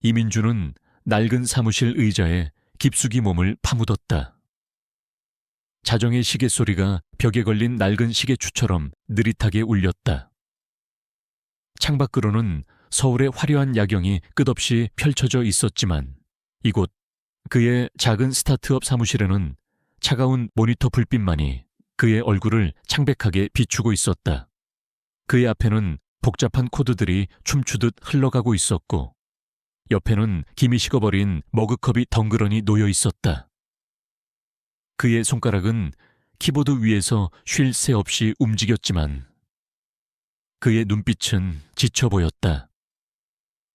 이민주는 낡은 사무실 의자에 깊숙이 몸을 파묻었다. 자정의 시계 소리가 벽에 걸린 낡은 시계추처럼 느릿하게 울렸다. 창밖으로는 서울의 화려한 야경이 끝없이 펼쳐져 있었지만 이곳 그의 작은 스타트업 사무실에는 차가운 모니터 불빛만이 그의 얼굴을 창백하게 비추고 있었다. 그의 앞에는 복잡한 코드들이 춤추듯 흘러가고 있었고 옆에는 김이 식어버린 머그컵이 덩그러니 놓여 있었다. 그의 손가락은 키보드 위에서 쉴 새 없이 움직였지만 그의 눈빛은 지쳐 보였다.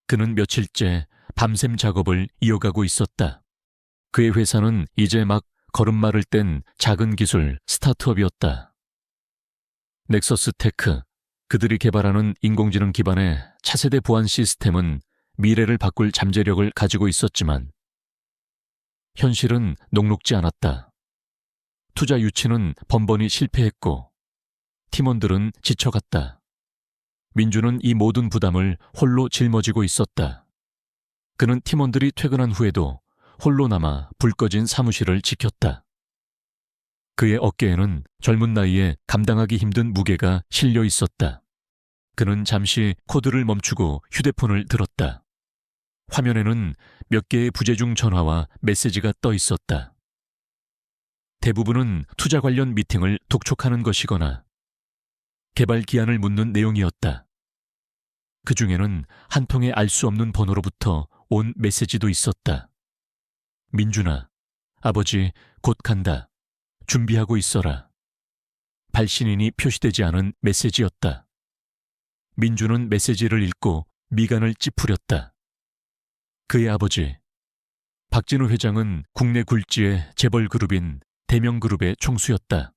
그는 며칠째 밤샘 작업을 이어가고 있었다. 그의 회사는 이제 막 걸음마를 뗀 작은 기술 스타트업이었다. 넥서스 테크, 그들이 개발하는 인공지능 기반의 차세대 보안 시스템은 미래를 바꿀 잠재력을 가지고 있었지만 현실은 녹록지 않았다. 투자 유치는 번번이 실패했고 팀원들은 지쳐갔다. 민주는 이 모든 부담을 홀로 짊어지고 있었다. 그는 팀원들이 퇴근한 후에도 홀로 남아 불 꺼진 사무실을 지켰다. 그의 어깨에는 젊은 나이에 감당하기 힘든 무게가 실려 있었다. 그는 잠시 코드를 멈추고 휴대폰을 들었다. 화면에는 몇 개의 부재중 전화와 메시지가 떠 있었다. 대부분은 투자 관련 미팅을 독촉하는 것이거나 개발 기한을 묻는 내용이었다. 그 중에는 한 통의 알 수 없는 번호로부터 온 메시지도 있었다. 민준아, 아버지 곧 간다. 준비하고 있어라. 발신인이 표시되지 않은 메시지였다. 민주는 메시지를 읽고 미간을 찌푸렸다. 그의 아버지, 박진우 회장은 국내 굴지의 재벌 그룹인 대명그룹의 총수였다.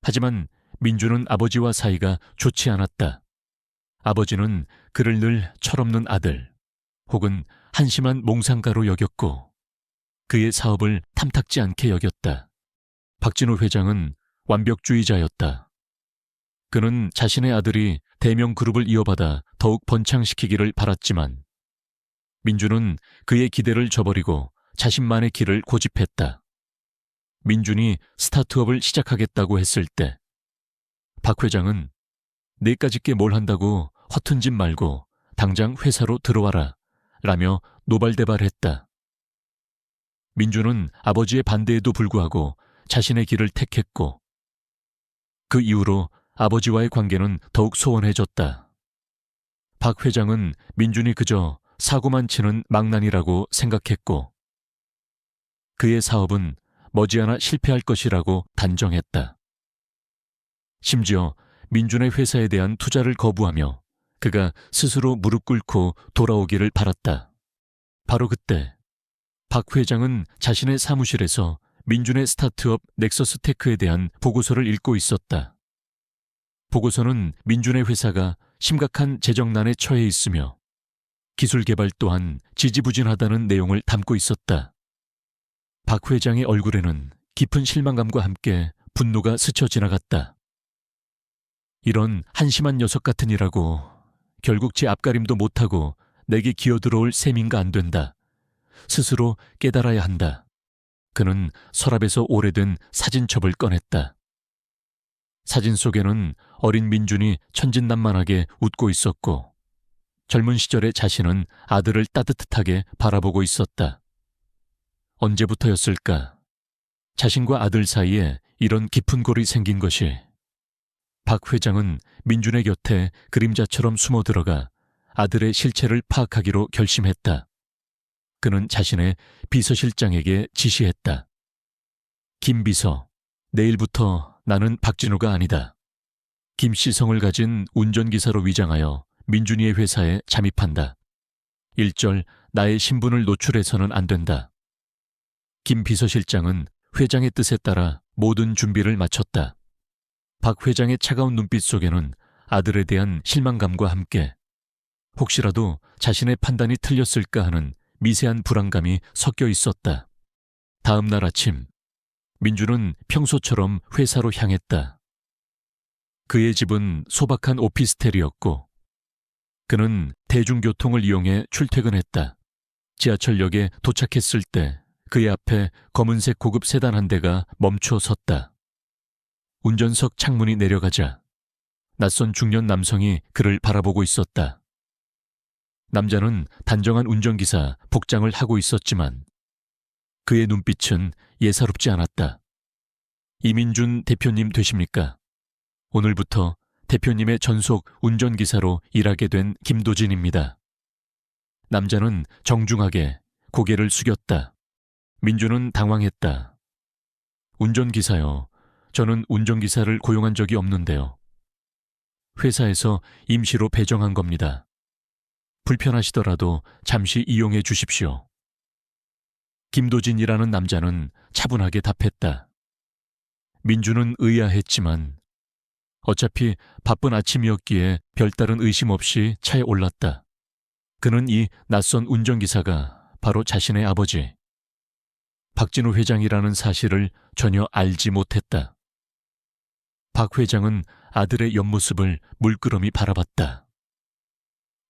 하지만 민주는 아버지와 사이가 좋지 않았다. 아버지는 그를 늘 철없는 아들 혹은 한심한 몽상가로 여겼고 그의 사업을 탐탁지 않게 여겼다. 박진우 회장은 완벽주의자였다. 그는 자신의 아들이 대명그룹을 이어받아 더욱 번창시키기를 바랐지만 민주는 그의 기대를 저버리고 자신만의 길을 고집했다. 민준이 스타트업을 시작하겠다고 했을 때 박 회장은 내까짓게 뭘 한다고 허튼 짓 말고 당장 회사로 들어와라 라며 노발대발했다. 민주는 아버지의 반대에도 불구하고 자신의 길을 택했고 그 이후로 아버지와의 관계는 더욱 소원해졌다. 박 회장은 민준이 그저 사고만 치는 망난이라고 생각했고 그의 사업은 머지않아 실패할 것이라고 단정했다. 심지어 민준의 회사에 대한 투자를 거부하며 그가 스스로 무릎 꿇고 돌아오기를 바랐다. 바로 그때 박 회장은 자신의 사무실에서 민준의 스타트업 넥서스 테크에 대한 보고서를 읽고 있었다. 보고서는 민준의 회사가 심각한 재정난에 처해 있으며 기술 개발 또한 지지부진하다는 내용을 담고 있었다. 박 회장의 얼굴에는 깊은 실망감과 함께 분노가 스쳐 지나갔다. 이런 한심한 녀석 같은 이라고 결국 제 앞가림도 못하고 내게 기어들어올 셈인가 안 된다. 스스로 깨달아야 한다. 그는 서랍에서 오래된 사진첩을 꺼냈다. 사진 속에는 어린 민준이 천진난만하게 웃고 있었고 젊은 시절의 자신은 아들을 따뜻하게 바라보고 있었다. 언제부터였을까? 자신과 아들 사이에 이런 깊은 골이 생긴 것이. 박 회장은 민준의 곁에 그림자처럼 숨어 들어가 아들의 실체를 파악하기로 결심했다. 그는 자신의 비서실장에게 지시했다. 김 비서, 내일부터 나는 박진우가 아니다. 김씨성을 가진 운전기사로 위장하여 민준이의 회사에 잠입한다. 일절 나의 신분을 노출해서는 안 된다. 김 비서실장은 회장의 뜻에 따라 모든 준비를 마쳤다. 박 회장의 차가운 눈빛 속에는 아들에 대한 실망감과 함께 혹시라도 자신의 판단이 틀렸을까 하는 미세한 불안감이 섞여 있었다. 다음 날 아침, 민주는 평소처럼 회사로 향했다. 그의 집은 소박한 오피스텔이었고 그는 대중교통을 이용해 출퇴근했다. 지하철역에 도착했을 때 그의 앞에 검은색 고급 세단 한 대가 멈추어 섰다. 운전석 창문이 내려가자 낯선 중년 남성이 그를 바라보고 있었다. 남자는 단정한 운전기사 복장을 하고 있었지만 그의 눈빛은 예사롭지 않았다. 이민준 대표님 되십니까? 오늘부터 대표님의 전속 운전기사로 일하게 된 김도진입니다. 남자는 정중하게 고개를 숙였다. 민준은 당황했다. 운전기사요. 저는 운전기사를 고용한 적이 없는데요. 회사에서 임시로 배정한 겁니다. 불편하시더라도 잠시 이용해 주십시오. 김도진이라는 남자는 차분하게 답했다. 민준은 의아했지만 어차피 바쁜 아침이었기에 별다른 의심 없이 차에 올랐다. 그는 이 낯선 운전기사가 바로 자신의 아버지 박진우 회장이라는 사실을 전혀 알지 못했다. 박 회장은 아들의 옆모습을 물끄러미 바라봤다.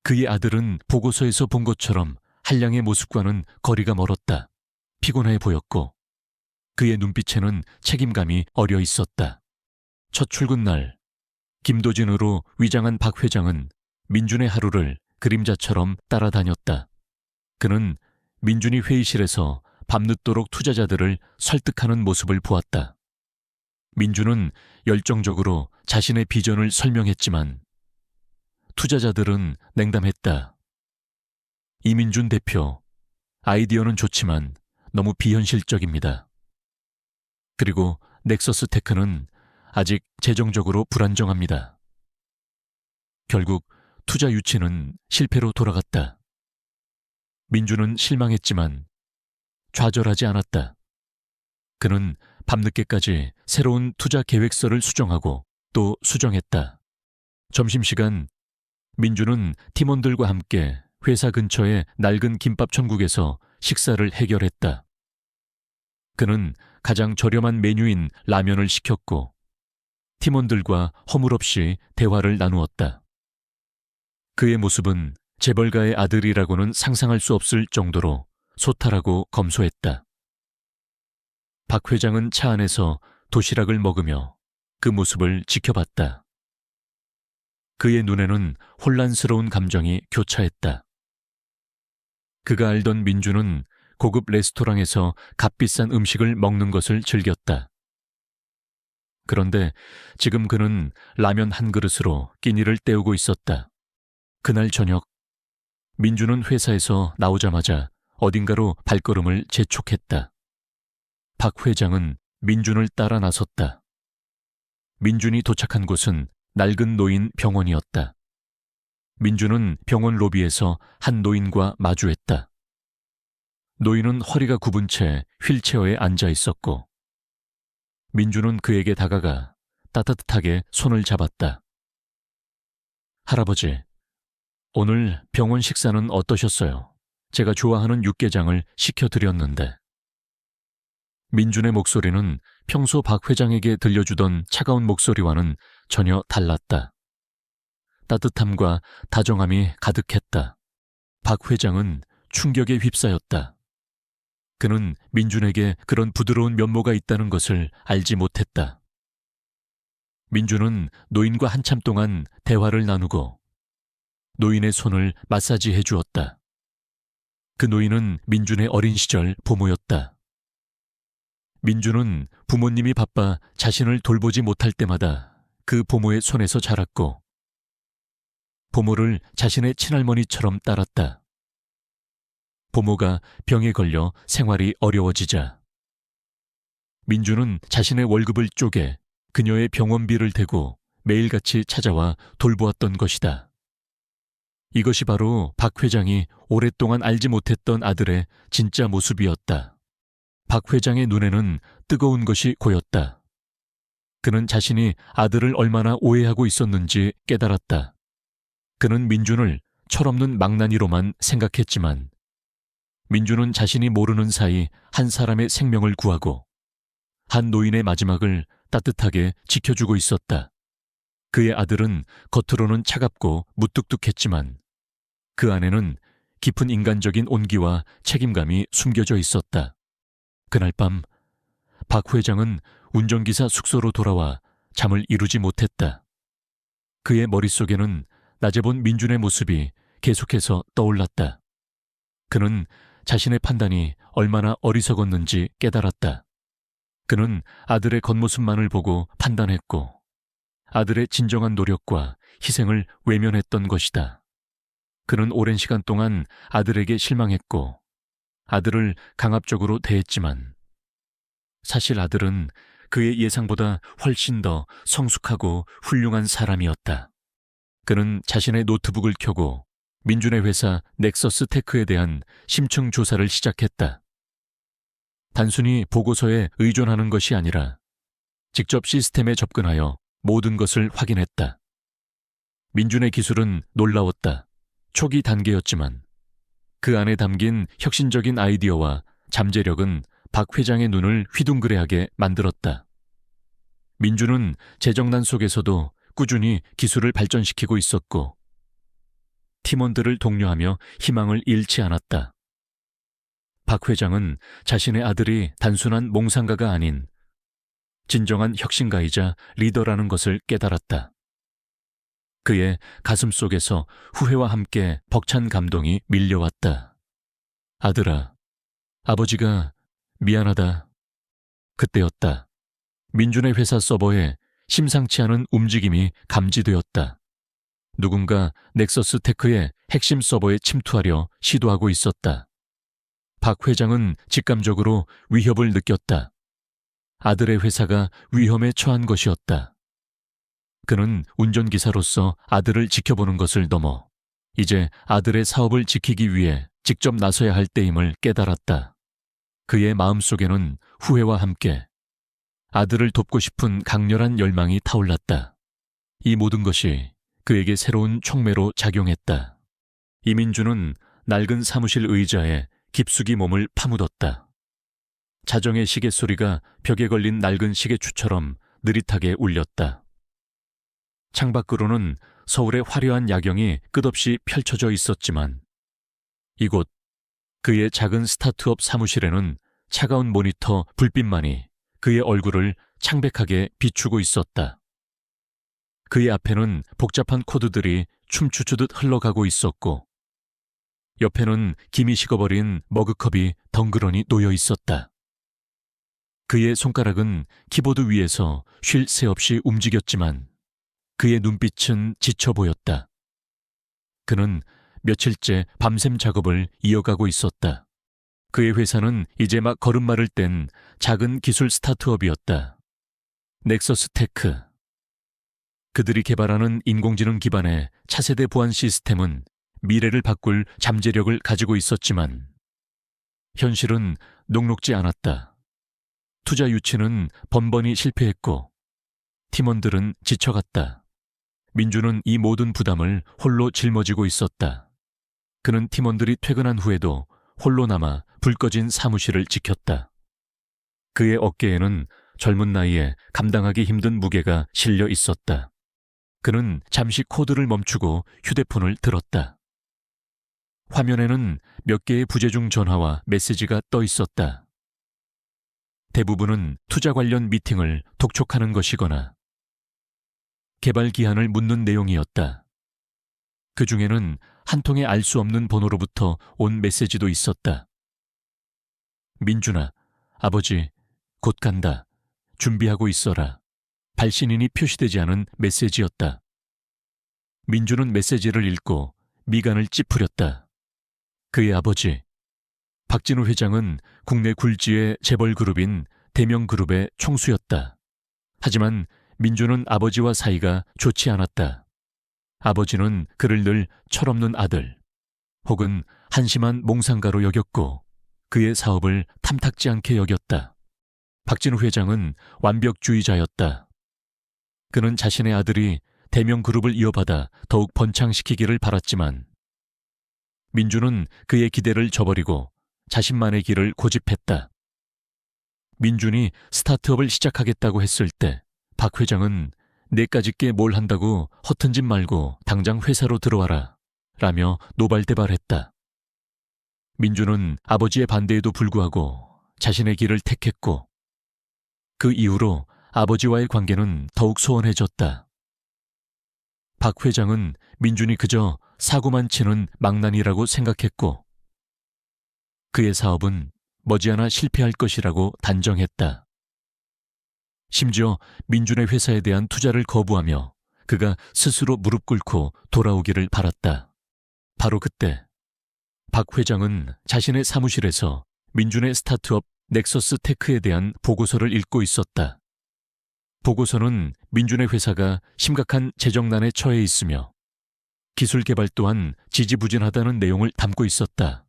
그의 아들은 보고서에서 본 것처럼 한량의 모습과는 거리가 멀었다. 피곤해 보였고 그의 눈빛에는 책임감이 어려 있었다. 첫 출근 날 김도진으로 위장한 박 회장은 민준의 하루를 그림자처럼 따라다녔다. 그는 민준이 회의실에서 밤늦도록 투자자들을 설득하는 모습을 보았다. 민준은 열정적으로 자신의 비전을 설명했지만 투자자들은 냉담했다. 이민준 대표, 아이디어는 좋지만 너무 비현실적입니다. 그리고 넥서스 테크는 아직 재정적으로 불안정합니다. 결국 투자 유치는 실패로 돌아갔다. 민준은 실망했지만 좌절하지 않았다. 그는 밤늦게까지 새로운 투자 계획서를 수정하고 또 수정했다. 점심시간 민준은 팀원들과 함께 회사 근처의 낡은 김밥 천국에서 식사를 해결했다. 그는 가장 저렴한 메뉴인 라면을 시켰고 팀원들과 허물없이 대화를 나누었다. 그의 모습은 재벌가의 아들이라고는 상상할 수 없을 정도로 소탈하고 검소했다. 박 회장은 차 안에서 도시락을 먹으며 그 모습을 지켜봤다. 그의 눈에는 혼란스러운 감정이 교차했다. 그가 알던 민준은 고급 레스토랑에서 값비싼 음식을 먹는 것을 즐겼다. 그런데 지금 그는 라면 한 그릇으로 끼니를 때우고 있었다. 그날 저녁 민준은 회사에서 나오자마자 어딘가로 발걸음을 재촉했다. 박 회장은 민준을 따라 나섰다. 민준이 도착한 곳은 낡은 노인 병원이었다. 민준은 병원 로비에서 한 노인과 마주했다. 노인은 허리가 굽은 채 휠체어에 앉아 있었고 민준은 그에게 다가가 따뜻하게 손을 잡았다. 할아버지, 오늘 병원 식사는 어떠셨어요? 제가 좋아하는 육개장을 시켜드렸는데. 민준의 목소리는 평소 박 회장에게 들려주던 차가운 목소리와는 전혀 달랐다. 따뜻함과 다정함이 가득했다. 박 회장은 충격에 휩싸였다. 그는 민준에게 그런 부드러운 면모가 있다는 것을 알지 못했다. 민준은 노인과 한참 동안 대화를 나누고 노인의 손을 마사지해 주었다. 그 노인은 민준의 어린 시절 부모였다. 민준은 부모님이 바빠 자신을 돌보지 못할 때마다 그 부모의 손에서 자랐고 부모를 자신의 친할머니처럼 따랐다. 부모가 병에 걸려 생활이 어려워지자 민준은 자신의 월급을 쪼개 그녀의 병원비를 대고 매일같이 찾아와 돌보았던 것이다. 이것이 바로 박 회장이 오랫동안 알지 못했던 아들의 진짜 모습이었다. 박 회장의 눈에는 뜨거운 것이 고였다. 그는 자신이 아들을 얼마나 오해하고 있었는지 깨달았다. 그는 민준을 철없는 망나니로만 생각했지만 민준은 자신이 모르는 사이 한 사람의 생명을 구하고 한 노인의 마지막을 따뜻하게 지켜주고 있었다. 그의 아들은 겉으로는 차갑고 무뚝뚝했지만 그 안에는 깊은 인간적인 온기와 책임감이 숨겨져 있었다. 그날 밤 박 회장은 운전기사 숙소로 돌아와 잠을 이루지 못했다. 그의 머릿속에는 낮에 본 민준의 모습이 계속해서 떠올랐다. 그는 자신의 판단이 얼마나 어리석었는지 깨달았다. 그는 아들의 겉모습만을 보고 판단했고 아들의 진정한 노력과 희생을 외면했던 것이다. 그는 오랜 시간 동안 아들에게 실망했고 아들을 강압적으로 대했지만 사실 아들은 그의 예상보다 훨씬 더 성숙하고 훌륭한 사람이었다. 그는 자신의 노트북을 켜고 민준의 회사 넥서스 테크에 대한 심층 조사를 시작했다. 단순히 보고서에 의존하는 것이 아니라 직접 시스템에 접근하여 모든 것을 확인했다. 민준의 기술은 놀라웠다. 초기 단계였지만 그 안에 담긴 혁신적인 아이디어와 잠재력은 박 회장의 눈을 휘둥그레하게 만들었다. 민준은 재정난 속에서도 꾸준히 기술을 발전시키고 있었고 팀원들을 독려하며 희망을 잃지 않았다. 박 회장은 자신의 아들이 단순한 몽상가가 아닌 진정한 혁신가이자 리더라는 것을 깨달았다. 그의 가슴 속에서 후회와 함께 벅찬 감동이 밀려왔다. 아들아, 아버지가 미안하다. 그때였다. 민준의 회사 서버에 심상치 않은 움직임이 감지되었다. 누군가 넥서스 테크의 핵심 서버에 침투하려 시도하고 있었다. 박 회장은 직감적으로 위협을 느꼈다. 아들의 회사가 위험에 처한 것이었다. 그는 운전기사로서 아들을 지켜보는 것을 넘어 이제 아들의 사업을 지키기 위해 직접 나서야 할 때임을 깨달았다. 그의 마음속에는 후회와 함께 아들을 돕고 싶은 강렬한 열망이 타올랐다. 이 모든 것이 그에게 새로운 촉매로 작용했다. 이민주는 낡은 사무실 의자에 깊숙이 몸을 파묻었다. 자정의 시계 소리가 벽에 걸린 낡은 시계추처럼 느릿하게 울렸다. 창밖으로는 서울의 화려한 야경이 끝없이 펼쳐져 있었지만 이곳 그의 작은 스타트업 사무실에는 차가운 모니터 불빛만이 그의 얼굴을 창백하게 비추고 있었다. 그의 앞에는 복잡한 코드들이 춤추추듯 흘러가고 있었고 옆에는 김이 식어버린 머그컵이 덩그러니 놓여 있었다. 그의 손가락은 키보드 위에서 쉴 새 없이 움직였지만 그의 눈빛은 지쳐 보였다. 그는 며칠째 밤샘 작업을 이어가고 있었다. 그의 회사는 이제 막 걸음마를 뗀 작은 기술 스타트업이었다. 넥서스 테크. 그들이 개발하는 인공지능 기반의 차세대 보안 시스템은 미래를 바꿀 잠재력을 가지고 있었지만 현실은 녹록지 않았다. 투자 유치는 번번이 실패했고 팀원들은 지쳐갔다. 민주는 이 모든 부담을 홀로 짊어지고 있었다. 그는 팀원들이 퇴근한 후에도 홀로 남아 불 꺼진 사무실을 지켰다. 그의 어깨에는 젊은 나이에 감당하기 힘든 무게가 실려 있었다. 그는 잠시 코드를 멈추고 휴대폰을 들었다. 화면에는 몇 개의 부재중 전화와 메시지가 떠 있었다. 대부분은 투자 관련 미팅을 독촉하는 것이거나 개발 기한을 묻는 내용이었다. 그 중에는 한 통의 알 수 없는 번호로부터 온 메시지도 있었다. 민준아, 아버지, 곧 간다. 준비하고 있어라. 발신인이 표시되지 않은 메시지였다. 민준은 메시지를 읽고 미간을 찌푸렸다. 그의 아버지, 박진우 회장은 국내 굴지의 재벌 그룹인 대명그룹의 총수였다. 하지만 민준은 아버지와 사이가 좋지 않았다. 아버지는 그를 늘 철없는 아들, 혹은 한심한 몽상가로 여겼고 그의 사업을 탐탁지 않게 여겼다. 박진우 회장은 완벽주의자였다. 그는 자신의 아들이 대명그룹을 이어받아 더욱 번창시키기를 바랐지만 민준은 그의 기대를 저버리고 자신만의 길을 고집했다. 민준이 스타트업을 시작하겠다고 했을 때 박 회장은 내까짓게 뭘 한다고 허튼 짓 말고 당장 회사로 들어와라 라며 노발대발했다. 민주는 아버지의 반대에도 불구하고 자신의 길을 택했고 그 이후로 아버지와의 관계는 더욱 소원해졌다. 박 회장은 민준이 그저 사고만 치는 망나니라고 생각했고 그의 사업은 머지않아 실패할 것이라고 단정했다. 심지어 민준의 회사에 대한 투자를 거부하며 그가 스스로 무릎 꿇고 돌아오기를 바랐다. 바로 그때 박 회장은 자신의 사무실에서 민준의 스타트업 넥서스 테크에 대한 보고서를 읽고 있었다. 보고서는 민준의 회사가 심각한 재정난에 처해 있으며 기술 개발 또한 지지부진하다는 내용을 담고 있었다.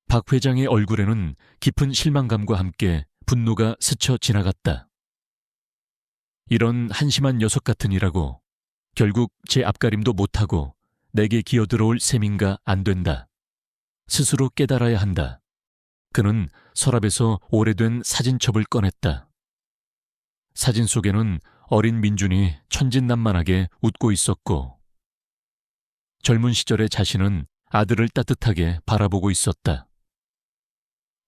박 회장의 얼굴에는 깊은 실망감과 함께 분노가 스쳐 지나갔다. 이런 한심한 녀석 같으니라고 결국 제 앞가림도 못하고 내게 기어들어올 셈인가 안 된다. 스스로 깨달아야 한다. 그는 서랍에서 오래된 사진첩을 꺼냈다. 사진 속에는 어린 민준이 천진난만하게 웃고 있었고 젊은 시절의 자신은 아들을 따뜻하게 바라보고 있었다.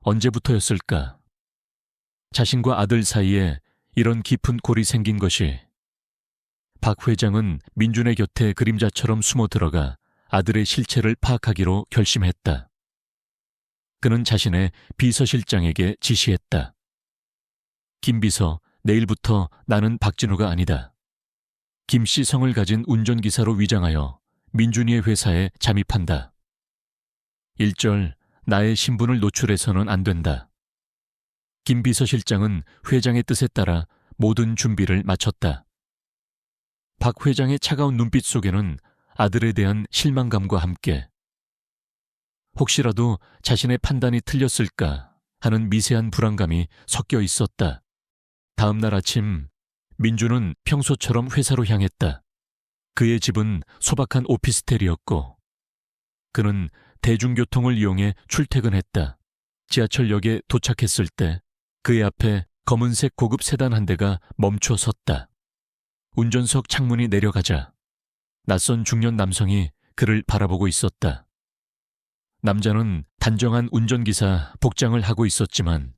언제부터였을까? 자신과 아들 사이에 이런 깊은 골이 생긴 것이 박 회장은 민준의 곁에 그림자처럼 숨어 들어가 아들의 실체를 파악하기로 결심했다. 그는 자신의 비서실장에게 지시했다. 김 비서, 내일부터 나는 박진우가 아니다. 김 씨 성을 가진 운전기사로 위장하여 민준이의 회사에 잠입한다. 일절 나의 신분을 노출해서는 안 된다. 김 비서실장은 회장의 뜻에 따라 모든 준비를 마쳤다. 박 회장의 차가운 눈빛 속에는 아들에 대한 실망감과 함께 혹시라도 자신의 판단이 틀렸을까 하는 미세한 불안감이 섞여 있었다. 다음 날 아침 민주는 평소처럼 회사로 향했다. 그의 집은 소박한 오피스텔이었고 그는 대중교통을 이용해 출퇴근했다. 지하철역에 도착했을 때 그의 앞에 검은색 고급 세단 한 대가 멈춰 섰다. 운전석 창문이 내려가자 낯선 중년 남성이 그를 바라보고 있었다. 남자는 단정한 운전기사 복장을 하고 있었지만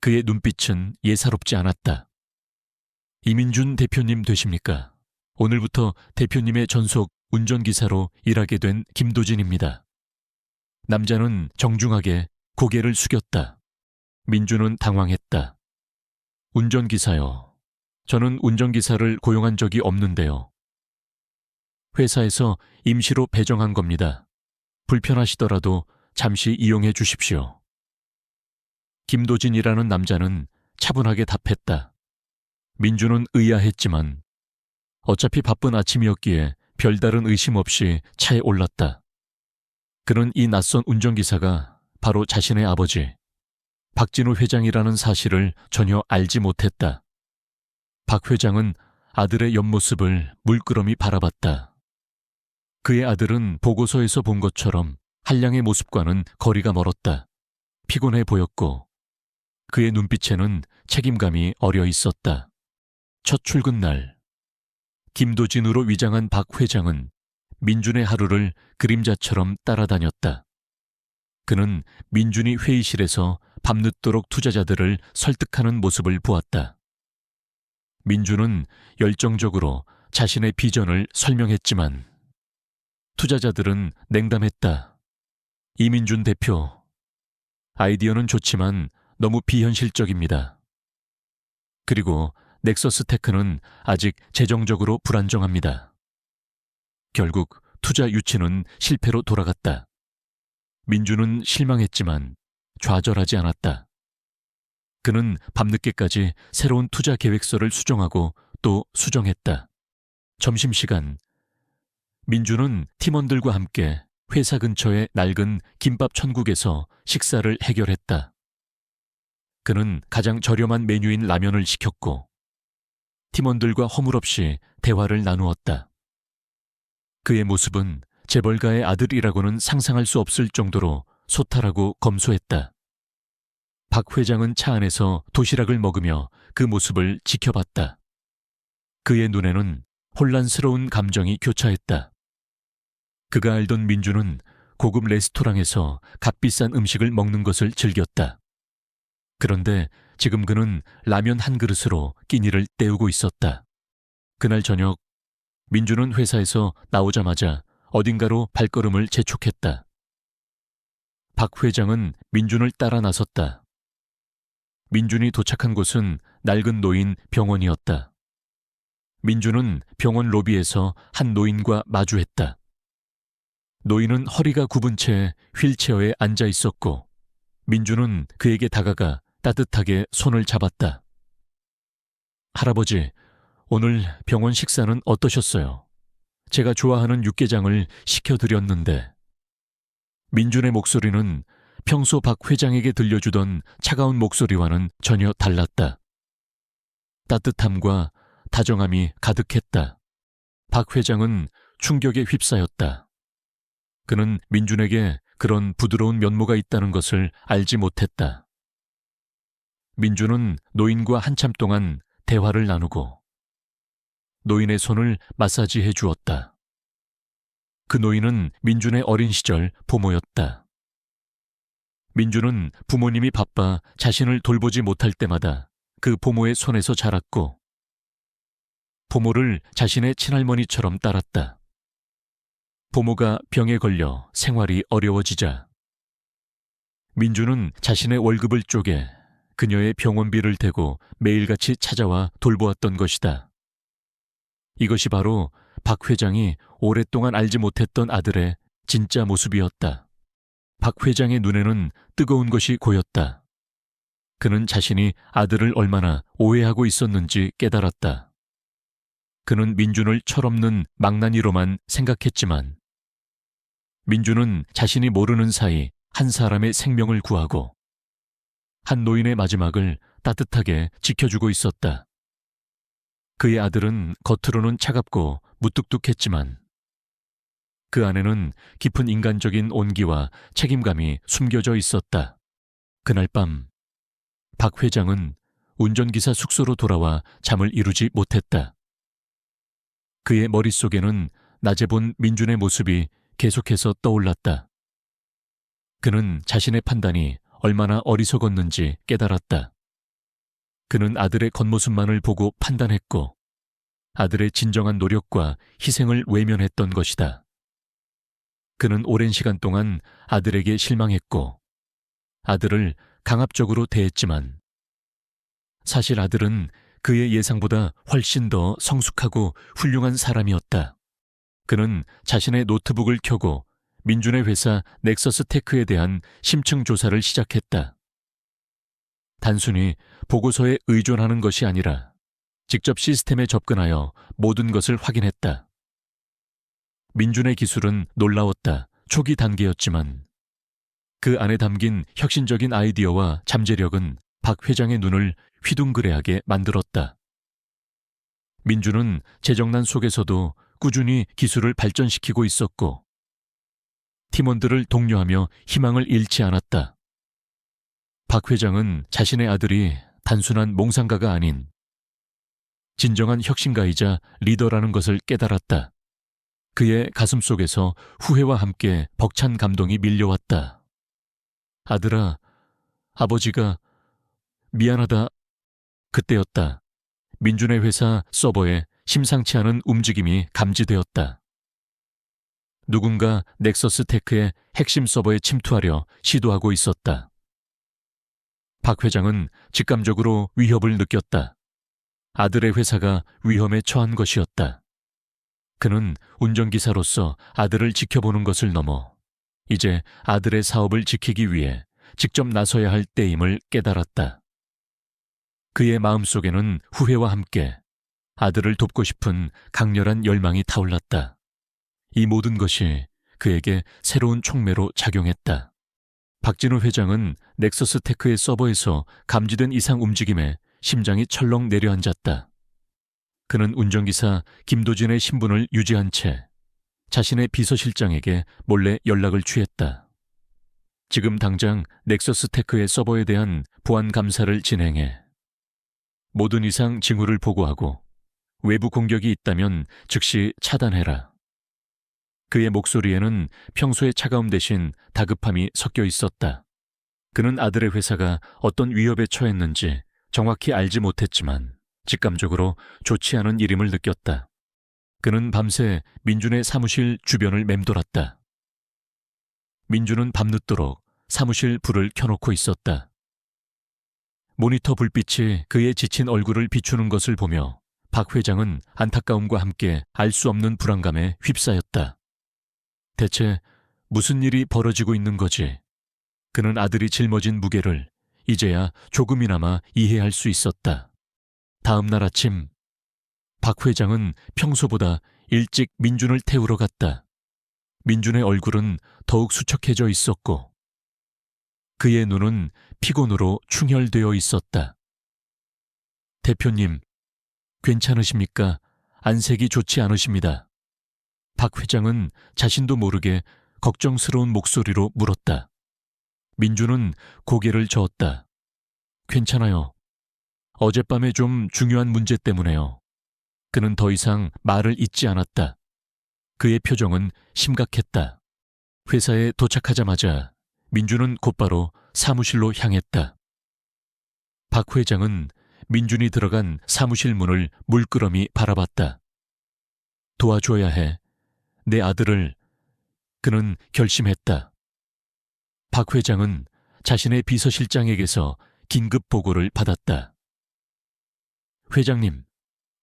그의 눈빛은 예사롭지 않았다. 이민준 대표님 되십니까? 오늘부터 대표님의 전속 운전기사로 일하게 된 김도진입니다. 남자는 정중하게 고개를 숙였다. 민준은 당황했다. 운전기사요. 저는 운전기사를 고용한 적이 없는데요. 회사에서 임시로 배정한 겁니다. 불편하시더라도 잠시 이용해 주십시오. 김도진이라는 남자는 차분하게 답했다. 민준은 의아했지만 어차피 바쁜 아침이었기에 별다른 의심 없이 차에 올랐다. 그는 이 낯선 운전기사가 바로 자신의 아버지 박진우 회장이라는 사실을 전혀 알지 못했다. 박 회장은 아들의 옆모습을 물끄러미 바라봤다. 그의 아들은 보고서에서 본 것처럼 한량의 모습과는 거리가 멀었다. 피곤해 보였고 그의 눈빛에는 책임감이 어려 있었다. 첫 출근 날 김도진으로 위장한 박 회장은 민준의 하루를 그림자처럼 따라다녔다. 그는 민준이 회의실에서 밤늦도록 투자자들을 설득하는 모습을 보았다. 민준은 열정적으로 자신의 비전을 설명했지만 투자자들은 냉담했다. 이민준 대표, 아이디어는 좋지만 너무 비현실적입니다. 그리고 넥서스 테크는 아직 재정적으로 불안정합니다. 결국 투자 유치는 실패로 돌아갔다. 민준은 실망했지만 좌절하지 않았다. 그는 밤늦게까지 새로운 투자 계획서를 수정하고 또 수정했다. 점심시간, 민준은 팀원들과 함께 회사 근처의 낡은 김밥 천국에서 식사를 해결했다. 그는 가장 저렴한 메뉴인 라면을 시켰고 팀원들과 허물없이 대화를 나누었다. 그의 모습은 재벌가의 아들이라고는 상상할 수 없을 정도로 소탈하고 검소했다. 박 회장은 차 안에서 도시락을 먹으며 그 모습을 지켜봤다. 그의 눈에는 혼란스러운 감정이 교차했다. 그가 알던 민준은 고급 레스토랑에서 값비싼 음식을 먹는 것을 즐겼다. 그런데 지금 그는 라면 한 그릇으로 끼니를 때우고 있었다. 그날 저녁 민주는 회사에서 나오자마자 어딘가로 발걸음을 재촉했다. 박 회장은 민준을 따라 나섰다. 민준이 도착한 곳은 낡은 노인 병원이었다. 민준은 병원 로비에서 한 노인과 마주했다. 노인은 허리가 굽은 채 휠체어에 앉아 있었고 민준은 그에게 다가가 따뜻하게 손을 잡았다. 할아버지, 오늘 병원 식사는 어떠셨어요? 제가 좋아하는 육개장을 시켜드렸는데. 민준의 목소리는 평소 박 회장에게 들려주던 차가운 목소리와는 전혀 달랐다. 따뜻함과 다정함이 가득했다. 박 회장은 충격에 휩싸였다. 그는 민준에게 그런 부드러운 면모가 있다는 것을 알지 못했다. 민준은 노인과 한참 동안 대화를 나누고 노인의 손을 마사지해 주었다. 그 노인은 민준의 어린 시절 부모였다. 민준은 부모님이 바빠 자신을 돌보지 못할 때마다 그 부모의 손에서 자랐고 부모를 자신의 친할머니처럼 따랐다. 부모가 병에 걸려 생활이 어려워지자 민준은 자신의 월급을 쪼개 그녀의 병원비를 대고 매일같이 찾아와 돌보았던 것이다. 이것이 바로 박 회장이 오랫동안 알지 못했던 아들의 진짜 모습이었다. 박 회장의 눈에는 뜨거운 것이 고였다. 그는 자신이 아들을 얼마나 오해하고 있었는지 깨달았다. 그는 민준을 철없는 망나니로만 생각했지만 민준은 자신이 모르는 사이 한 사람의 생명을 구하고 한 노인의 마지막을 따뜻하게 지켜주고 있었다. 그의 아들은 겉으로는 차갑고 무뚝뚝했지만 그 안에는 깊은 인간적인 온기와 책임감이 숨겨져 있었다. 그날 밤 박 회장은 운전기사 숙소로 돌아와 잠을 이루지 못했다. 그의 머릿속에는 낮에 본 민준의 모습이 계속해서 떠올랐다. 그는 자신의 판단이 얼마나 어리석었는지 깨달았다. 그는 아들의 겉모습만을 보고 판단했고 아들의 진정한 노력과 희생을 외면했던 것이다. 그는 오랜 시간 동안 아들에게 실망했고 아들을 강압적으로 대했지만 사실 아들은 그의 예상보다 훨씬 더 성숙하고 훌륭한 사람이었다. 그는 자신의 노트북을 켜고 민준의 회사 넥서스 테크에 대한 심층 조사를 시작했다. 단순히 보고서에 의존하는 것이 아니라 직접 시스템에 접근하여 모든 것을 확인했다. 민준의 기술은 놀라웠다. 초기 단계였지만 그 안에 담긴 혁신적인 아이디어와 잠재력은 박 회장의 눈을 휘둥그레하게 만들었다. 민준은 재정난 속에서도 꾸준히 기술을 발전시키고 있었고 팀원들을 독려하며 희망을 잃지 않았다. 박 회장은 자신의 아들이 단순한 몽상가가 아닌 진정한 혁신가이자 리더라는 것을 깨달았다. 그의 가슴 속에서 후회와 함께 벅찬 감동이 밀려왔다. 아들아, 아버지가 미안하다. 그때였다. 민준의 회사 서버에 심상치 않은 움직임이 감지되었다. 누군가 넥서스 테크의 핵심 서버에 침투하려 시도하고 있었다. 박 회장은 직감적으로 위협을 느꼈다. 아들의 회사가 위험에 처한 것이었다. 그는 운전기사로서 아들을 지켜보는 것을 넘어 이제 아들의 사업을 지키기 위해 직접 나서야 할 때임을 깨달았다. 그의 마음속에는 후회와 함께 아들을 돕고 싶은 강렬한 열망이 타올랐다. 이 모든 것이 그에게 새로운 촉매로 작용했다. 박진우 회장은 넥서스 테크의 서버에서 감지된 이상 움직임에 심장이 철렁 내려앉았다. 그는 운전기사 김도진의 신분을 유지한 채 자신의 비서실장에게 몰래 연락을 취했다. 지금 당장 넥서스 테크의 서버에 대한 보안 감사를 진행해 모든 이상 징후를 보고하고 외부 공격이 있다면 즉시 차단해라. 그의 목소리에는 평소의 차가움 대신 다급함이 섞여 있었다. 그는 아들의 회사가 어떤 위협에 처했는지 정확히 알지 못했지만 직감적으로 좋지 않은 일임을 느꼈다. 그는 밤새 민준의 사무실 주변을 맴돌았다. 민준은 밤늦도록 사무실 불을 켜놓고 있었다. 모니터 불빛이 그의 지친 얼굴을 비추는 것을 보며 박 회장은 안타까움과 함께 알 수 없는 불안감에 휩싸였다. 대체 무슨 일이 벌어지고 있는 거지? 그는 아들이 짊어진 무게를 이제야 조금이나마 이해할 수 있었다. 다음 날 아침, 박 회장은 평소보다 일찍 민준을 태우러 갔다. 민준의 얼굴은 더욱 수척해져 있었고 그의 눈은 피곤으로 충혈되어 있었다. 대표님, 괜찮으십니까? 안색이 좋지 않으십니다. 박 회장은 자신도 모르게 걱정스러운 목소리로 물었다. 민준은 고개를 저었다. 괜찮아요. 어젯밤에 좀 중요한 문제 때문에요. 그는 더 이상 말을 잇지 않았다. 그의 표정은 심각했다. 회사에 도착하자마자 민준은 곧바로 사무실로 향했다. 박 회장은 민준이 들어간 사무실 문을 물끄러미 바라봤다. 도와줘야 해. 내 아들을. 그는 결심했다. 박 회장은 자신의 비서실장에게서 긴급 보고를 받았다. 회장님,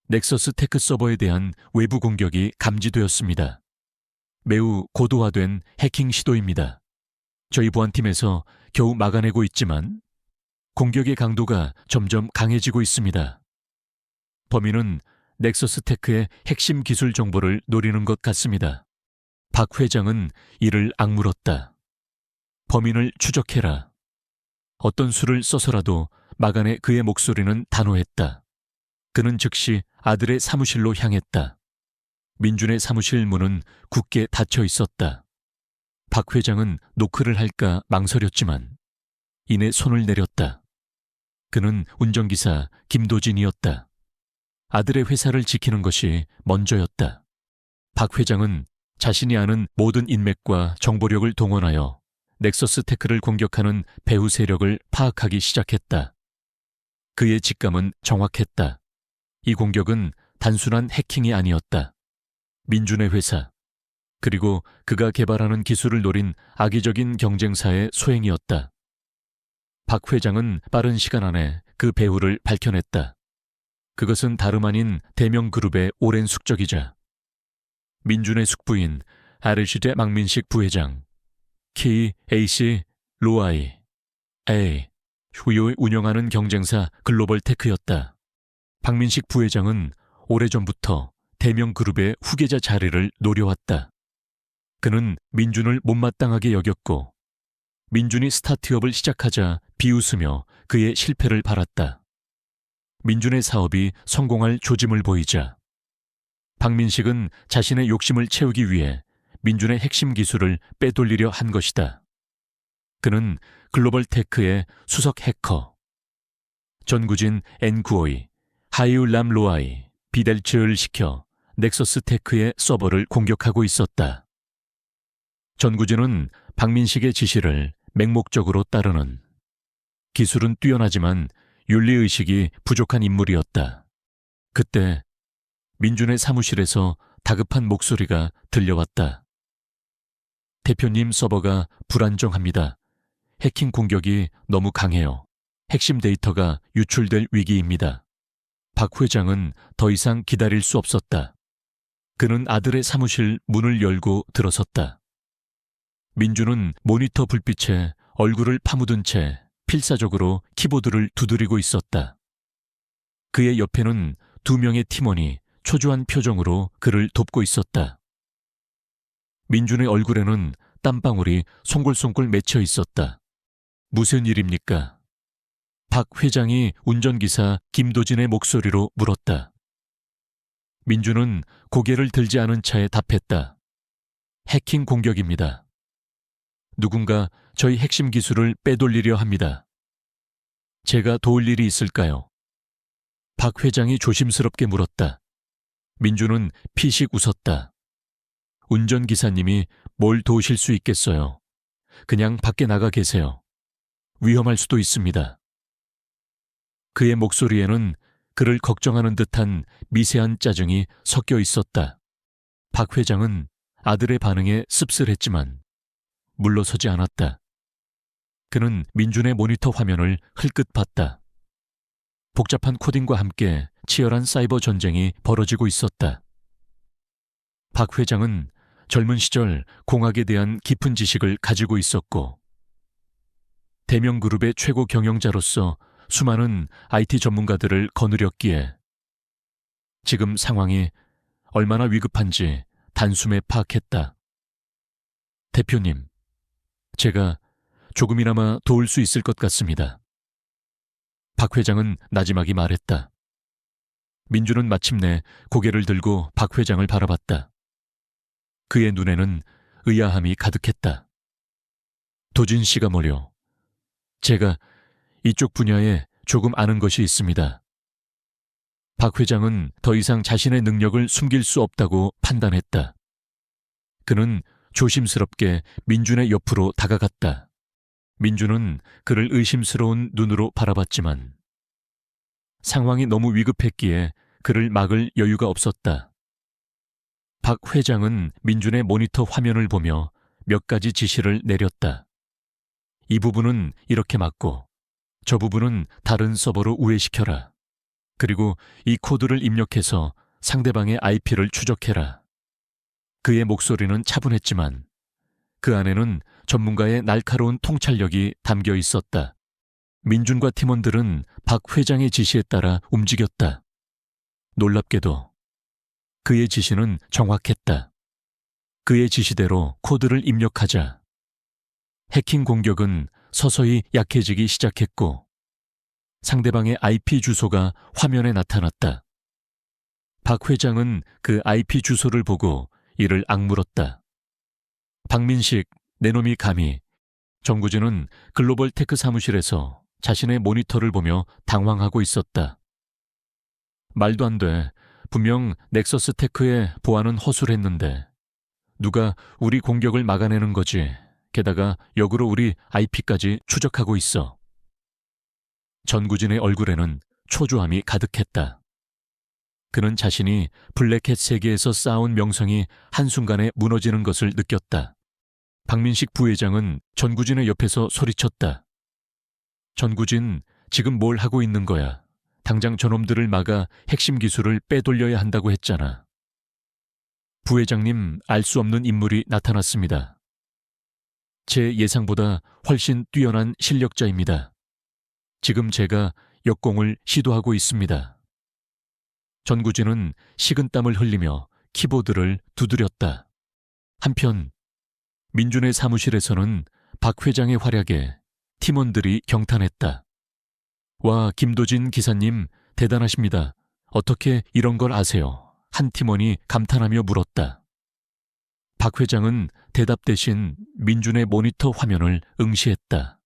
넥서스 테크 서버에 대한 외부 공격이 감지되었습니다. 매우 고도화된 해킹 시도입니다. 저희 보안팀에서 겨우 막아내고 있지만 공격의 강도가 점점 강해지고 있습니다. 범인은 넥서스 테크의 핵심 기술 정보를 노리는 것 같습니다. 박 회장은 이를 악물었다. 범인을 추적해라. 어떤 수를 써서라도 막아내. 그의 목소리는 단호했다. 그는 즉시 아들의 사무실로 향했다. 민준의 사무실 문은 굳게 닫혀 있었다. 박 회장은 노크를 할까 망설였지만 이내 손을 내렸다. 그는 운전기사 김도진이었다. 아들의 회사를 지키는 것이 먼저였다. 박 회장은 자신이 아는 모든 인맥과 정보력을 동원하여 넥서스 테크를 공격하는 배후 세력을 파악하기 시작했다. 그의 직감은 정확했다. 이 공격은 단순한 해킹이 아니었다. 민준의 회사, 그리고 그가 개발하는 기술을 노린 악의적인 경쟁사의 소행이었다. 박 회장은 빠른 시간 안에 그 배후를 밝혀냈다. 그것은 다름 아닌 대명그룹의 오랜 숙적이자 민준의 숙부인 아르시제 망민식 부회장, 키 A씨 로아이, A, 후유 운영하는 경쟁사 글로벌 테크였다. 박민식 부회장은 오래전부터 대명그룹의 후계자 자리를 노려왔다. 그는 민준을 못마땅하게 여겼고 민준이 스타트업을 시작하자 비웃으며 그의 실패를 바랐다. 민준의 사업이 성공할 조짐을 보이자 박민식은 자신의 욕심을 채우기 위해 민준의 핵심 기술을 빼돌리려 한 것이다. 그는 글로벌 테크의 수석 해커, 전구진 N95이 하이울람 로아이, 비델츠를 시켜 넥서스 테크의 서버를 공격하고 있었다. 전구진은 박민식의 지시를 맹목적으로 따르는 기술은 뛰어나지만 윤리의식이 부족한 인물이었다. 그때 민준의 사무실에서 다급한 목소리가 들려왔다. 대표님, 서버가 불안정합니다. 해킹 공격이 너무 강해요. 핵심 데이터가 유출될 위기입니다. 박 회장은 더 이상 기다릴 수 없었다. 그는 아들의 사무실 문을 열고 들어섰다. 민준은 모니터 불빛에 얼굴을 파묻은 채 필사적으로 키보드를 두드리고 있었다. 그의 옆에는 2명의 팀원이 초조한 표정으로 그를 돕고 있었다. 민준의 얼굴에는 땀방울이 송골송골 맺혀 있었다. 무슨 일입니까? 박 회장이 운전기사 김도진의 목소리로 물었다. 민준은 고개를 들지 않은 차에 답했다. 해킹 공격입니다. 누군가 저희 핵심 기술을 빼돌리려 합니다. 제가 도울 일이 있을까요? 박 회장이 조심스럽게 물었다. 민준은 피식 웃었다. 운전기사님이 뭘 도우실 수 있겠어요. 그냥 밖에 나가 계세요. 위험할 수도 있습니다. 그의 목소리에는 그를 걱정하는 듯한 미세한 짜증이 섞여 있었다. 박 회장은 아들의 반응에 씁쓸했지만 물러서지 않았다. 그는 민준의 모니터 화면을 흘끗 봤다. 복잡한 코딩과 함께 치열한 사이버 전쟁이 벌어지고 있었다. 박 회장은 젊은 시절 공학에 대한 깊은 지식을 가지고 있었고 대명 그룹의 최고 경영자로서 수많은 IT 전문가들을 거느렸기에 지금 상황이 얼마나 위급한지 단숨에 파악했다. 대표님, 제가 조금이나마 도울 수 있을 것 같습니다. 박 회장은 나지막이 말했다. 민주는 마침내 고개를 들고 박 회장을 바라봤다. 그의 눈에는 의아함이 가득했다. 도진 씨가 뭐려? 제가 이쪽 분야에 조금 아는 것이 있습니다. 박 회장은 더 이상 자신의 능력을 숨길 수 없다고 판단했다. 그는 조심스럽게 민준의 옆으로 다가갔다. 민준은 그를 의심스러운 눈으로 바라봤지만 상황이 너무 위급했기에 그를 막을 여유가 없었다. 박 회장은 민준의 모니터 화면을 보며 몇 가지 지시를 내렸다. 이 부분은 이렇게 맞고 저 부분은 다른 서버로 우회시켜라. 그리고 이 코드를 입력해서 상대방의 IP를 추적해라. 그의 목소리는 차분했지만 그 안에는 전문가의 날카로운 통찰력이 담겨 있었다. 민준과 팀원들은 박 회장의 지시에 따라 움직였다. 놀랍게도 그의 지시는 정확했다. 그의 지시대로 코드를 입력하자 해킹 공격은 서서히 약해지기 시작했고 상대방의 IP 주소가 화면에 나타났다. 박 회장은 그 IP 주소를 보고 이를 악물었다. 박민식, 내놈이 감히. 정구진은 글로벌 테크 사무실에서 자신의 모니터를 보며 당황하고 있었다. 말도 안 돼. 분명 넥서스 테크의 보안은 허술했는데 누가 우리 공격을 막아내는 거지. 게다가 역으로 우리 IP까지 추적하고 있어. 전구진의 얼굴에는 초조함이 가득했다. 그는 자신이 블랙햇 세계에서 쌓아온 명성이 한순간에 무너지는 것을 느꼈다. 박민식 부회장은 전구진의 옆에서 소리쳤다. 전구진, 지금 뭘 하고 있는 거야? 당장 저놈들을 막아 핵심 기술을 빼돌려야 한다고 했잖아. 부회장님, 알 수 없는 인물이 나타났습니다. 제 예상보다 훨씬 뛰어난 실력자입니다. 지금 제가 역공을 시도하고 있습니다. 전구진은 식은땀을 흘리며 키보드를 두드렸다. 한편 민준의 사무실에서는 박 회장의 활약에 팀원들이 경탄했다. 와, 김도진 기사님 대단하십니다. 어떻게 이런 걸 아세요? 한 팀원이 감탄하며 물었다. 박 회장은 대답 대신 민준의 모니터 화면을 응시했다.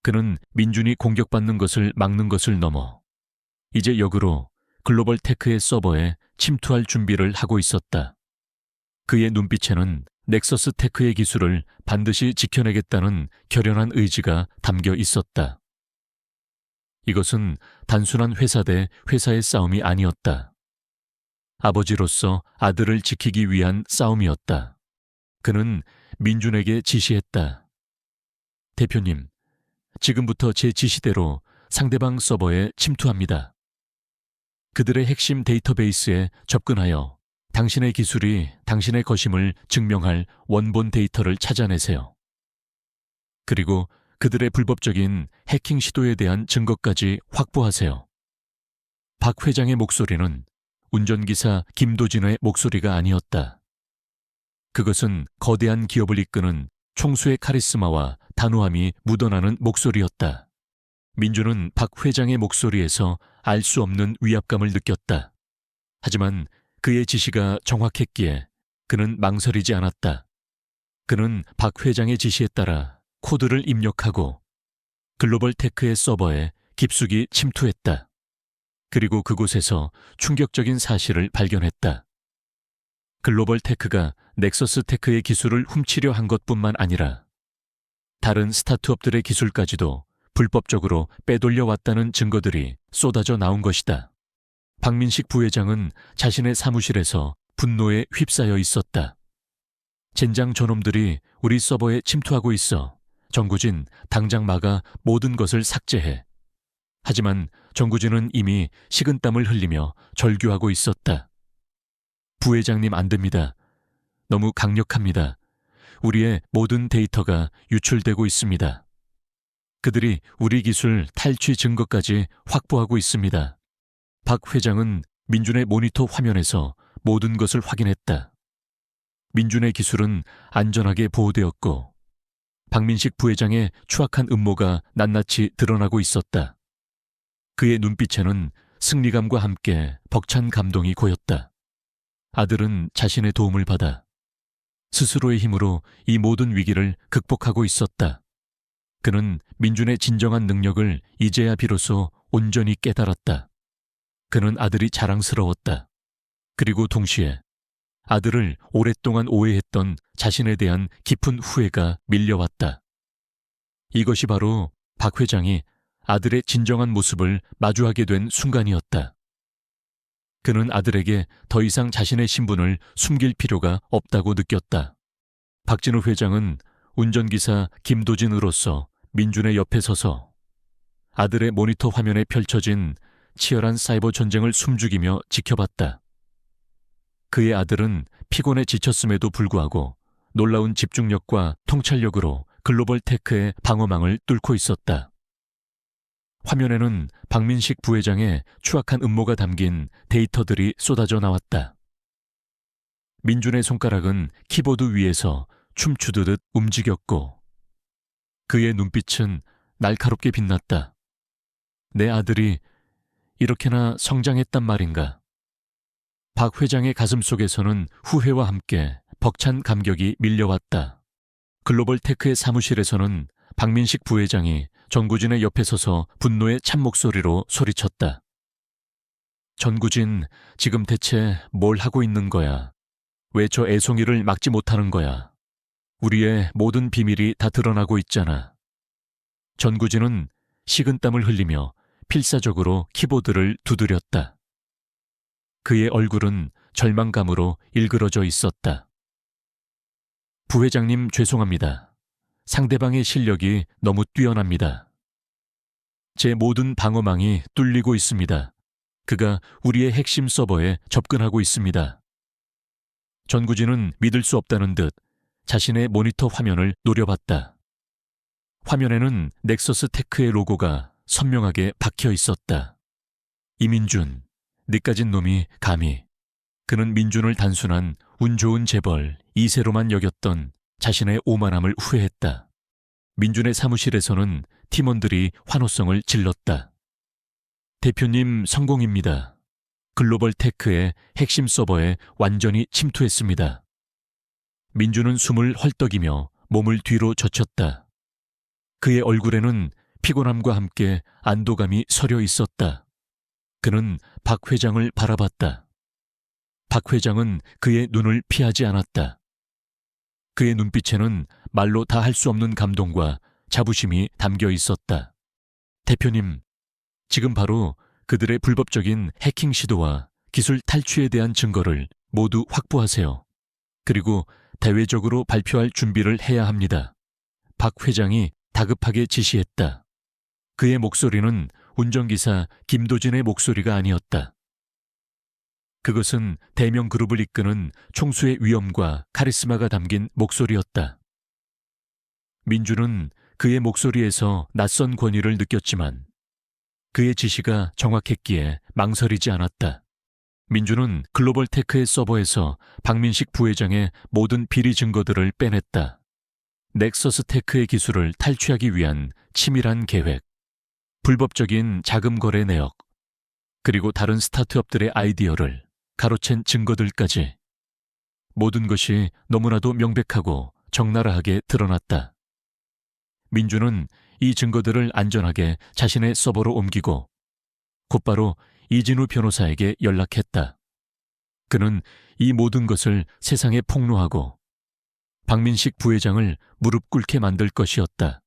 그는 민준이 공격받는 것을 막는 것을 넘어 이제 역으로 글로벌 테크의 서버에 침투할 준비를 하고 있었다. 그의 눈빛에는 넥서스 테크의 기술을 반드시 지켜내겠다는 결연한 의지가 담겨 있었다. 이것은 단순한 회사 대 회사의 싸움이 아니었다. 아버지로서 아들을 지키기 위한 싸움이었다. 그는 민준에게 지시했다. 대표님, 지금부터 제 지시대로 상대방 서버에 침투합니다. 그들의 핵심 데이터베이스에 접근하여 당신의 기술이 당신의 것임을 증명할 원본 데이터를 찾아내세요. 그리고 그들의 불법적인 해킹 시도에 대한 증거까지 확보하세요. 박 회장의 목소리는 운전기사 김도진의 목소리가 아니었다. 그것은 거대한 기업을 이끄는 총수의 카리스마와 단호함이 묻어나는 목소리였다. 민주는 박 회장의 목소리에서 알 수 없는 위압감을 느꼈다. 하지만 그의 지시가 정확했기에 그는 망설이지 않았다. 그는 박 회장의 지시에 따라 코드를 입력하고 글로벌 테크의 서버에 깊숙이 침투했다. 그리고 그곳에서 충격적인 사실을 발견했다. 글로벌 테크가 넥서스 테크의 기술을 훔치려 한 것뿐만 아니라 다른 스타트업들의 기술까지도 불법적으로 빼돌려 왔다는 증거들이 쏟아져 나온 것이다. 박민식 부회장은 자신의 사무실에서 분노에 휩싸여 있었다. 젠장 저놈들이 우리 서버에 침투하고 있어. 정구진, 당장 막아 모든 것을 삭제해. 하지만 정구진은 이미 식은땀을 흘리며 절규하고 있었다. 부회장님 안 됩니다. 너무 강력합니다. 우리의 모든 데이터가 유출되고 있습니다. 그들이 우리 기술 탈취 증거까지 확보하고 있습니다. 박 회장은 민준의 모니터 화면에서 모든 것을 확인했다. 민준의 기술은 안전하게 보호되었고 박민식 부회장의 추악한 음모가 낱낱이 드러나고 있었다. 그의 눈빛에는 승리감과 함께 벅찬 감동이 고였다. 아들은 자신의 도움을 받아 스스로의 힘으로 이 모든 위기를 극복하고 있었다. 그는 민준의 진정한 능력을 이제야 비로소 온전히 깨달았다. 그는 아들이 자랑스러웠다. 그리고 동시에 아들을 오랫동안 오해했던 자신에 대한 깊은 후회가 밀려왔다. 이것이 바로 박 회장이 아들의 진정한 모습을 마주하게 된 순간이었다. 그는 아들에게 더 이상 자신의 신분을 숨길 필요가 없다고 느꼈다. 박진우 회장은 운전기사 김도진으로서 민준의 옆에 서서 아들의 모니터 화면에 펼쳐진 치열한 사이버 전쟁을 숨죽이며 지켜봤다. 그의 아들은 피곤에 지쳤음에도 불구하고 놀라운 집중력과 통찰력으로 글로벌 테크의 방어망을 뚫고 있었다. 화면에는 박민식 부회장의 추악한 음모가 담긴 데이터들이 쏟아져 나왔다. 민준의 손가락은 키보드 위에서 춤추듯 움직였고 그의 눈빛은 날카롭게 빛났다. 내 아들이 이렇게나 성장했단 말인가. 박 회장의 가슴속에서는 후회와 함께 벅찬 감격이 밀려왔다. 글로벌 테크의 사무실에서는 박민식 부회장이 전구진의 옆에 서서 분노의 찬목소리로 소리쳤다. 전구진, 지금 대체 뭘 하고 있는 거야? 왜 저 애송이를 막지 못하는 거야? 우리의 모든 비밀이 다 드러나고 있잖아. 전구진은 식은땀을 흘리며 필사적으로 키보드를 두드렸다. 그의 얼굴은 절망감으로 일그러져 있었다. 부회장님 죄송합니다. 상대방의 실력이 너무 뛰어납니다. 제 모든 방어망이 뚫리고 있습니다. 그가 우리의 핵심 서버에 접근하고 있습니다. 전구진은 믿을 수 없다는 듯 자신의 모니터 화면을 노려봤다. 화면에는 넥서스 테크의 로고가 선명하게 박혀 있었다. 이민준, 니까진 놈이 감히. 그는 민준을 단순한 운 좋은 재벌 이세로만 여겼던 자신의 오만함을 후회했다. 민준의 사무실에서는 팀원들이 환호성을 질렀다. 대표님 성공입니다. 글로벌 테크의 핵심 서버에 완전히 침투했습니다. 민준은 숨을 헐떡이며 몸을 뒤로 젖혔다. 그의 얼굴에는 피곤함과 함께 안도감이 서려 있었다. 그는 박 회장을 바라봤다. 박 회장은 그의 눈을 피하지 않았다. 그의 눈빛에는 말로 다 할 수 없는 감동과 자부심이 담겨 있었다. 대표님, 지금 바로 그들의 불법적인 해킹 시도와 기술 탈취에 대한 증거를 모두 확보하세요. 그리고 대외적으로 발표할 준비를 해야 합니다. 박 회장이 다급하게 지시했다. 그의 목소리는 운전기사 김도진의 목소리가 아니었다. 그것은 대명 그룹을 이끄는 총수의 위엄과 카리스마가 담긴 목소리였다. 민준은 그의 목소리에서 낯선 권위를 느꼈지만 그의 지시가 정확했기에 망설이지 않았다. 민준은 글로벌 테크의 서버에서 박민식 부회장의 모든 비리 증거들을 빼냈다. 넥서스 테크의 기술을 탈취하기 위한 치밀한 계획, 불법적인 자금 거래 내역, 그리고 다른 스타트업들의 아이디어를 가로챈 증거들까지 모든 것이 너무나도 명백하고 적나라하게 드러났다. 민준은 이 증거들을 안전하게 자신의 서버로 옮기고 곧바로 이진우 변호사에게 연락했다. 그는 이 모든 것을 세상에 폭로하고 박민식 부회장을 무릎 꿇게 만들 것이었다.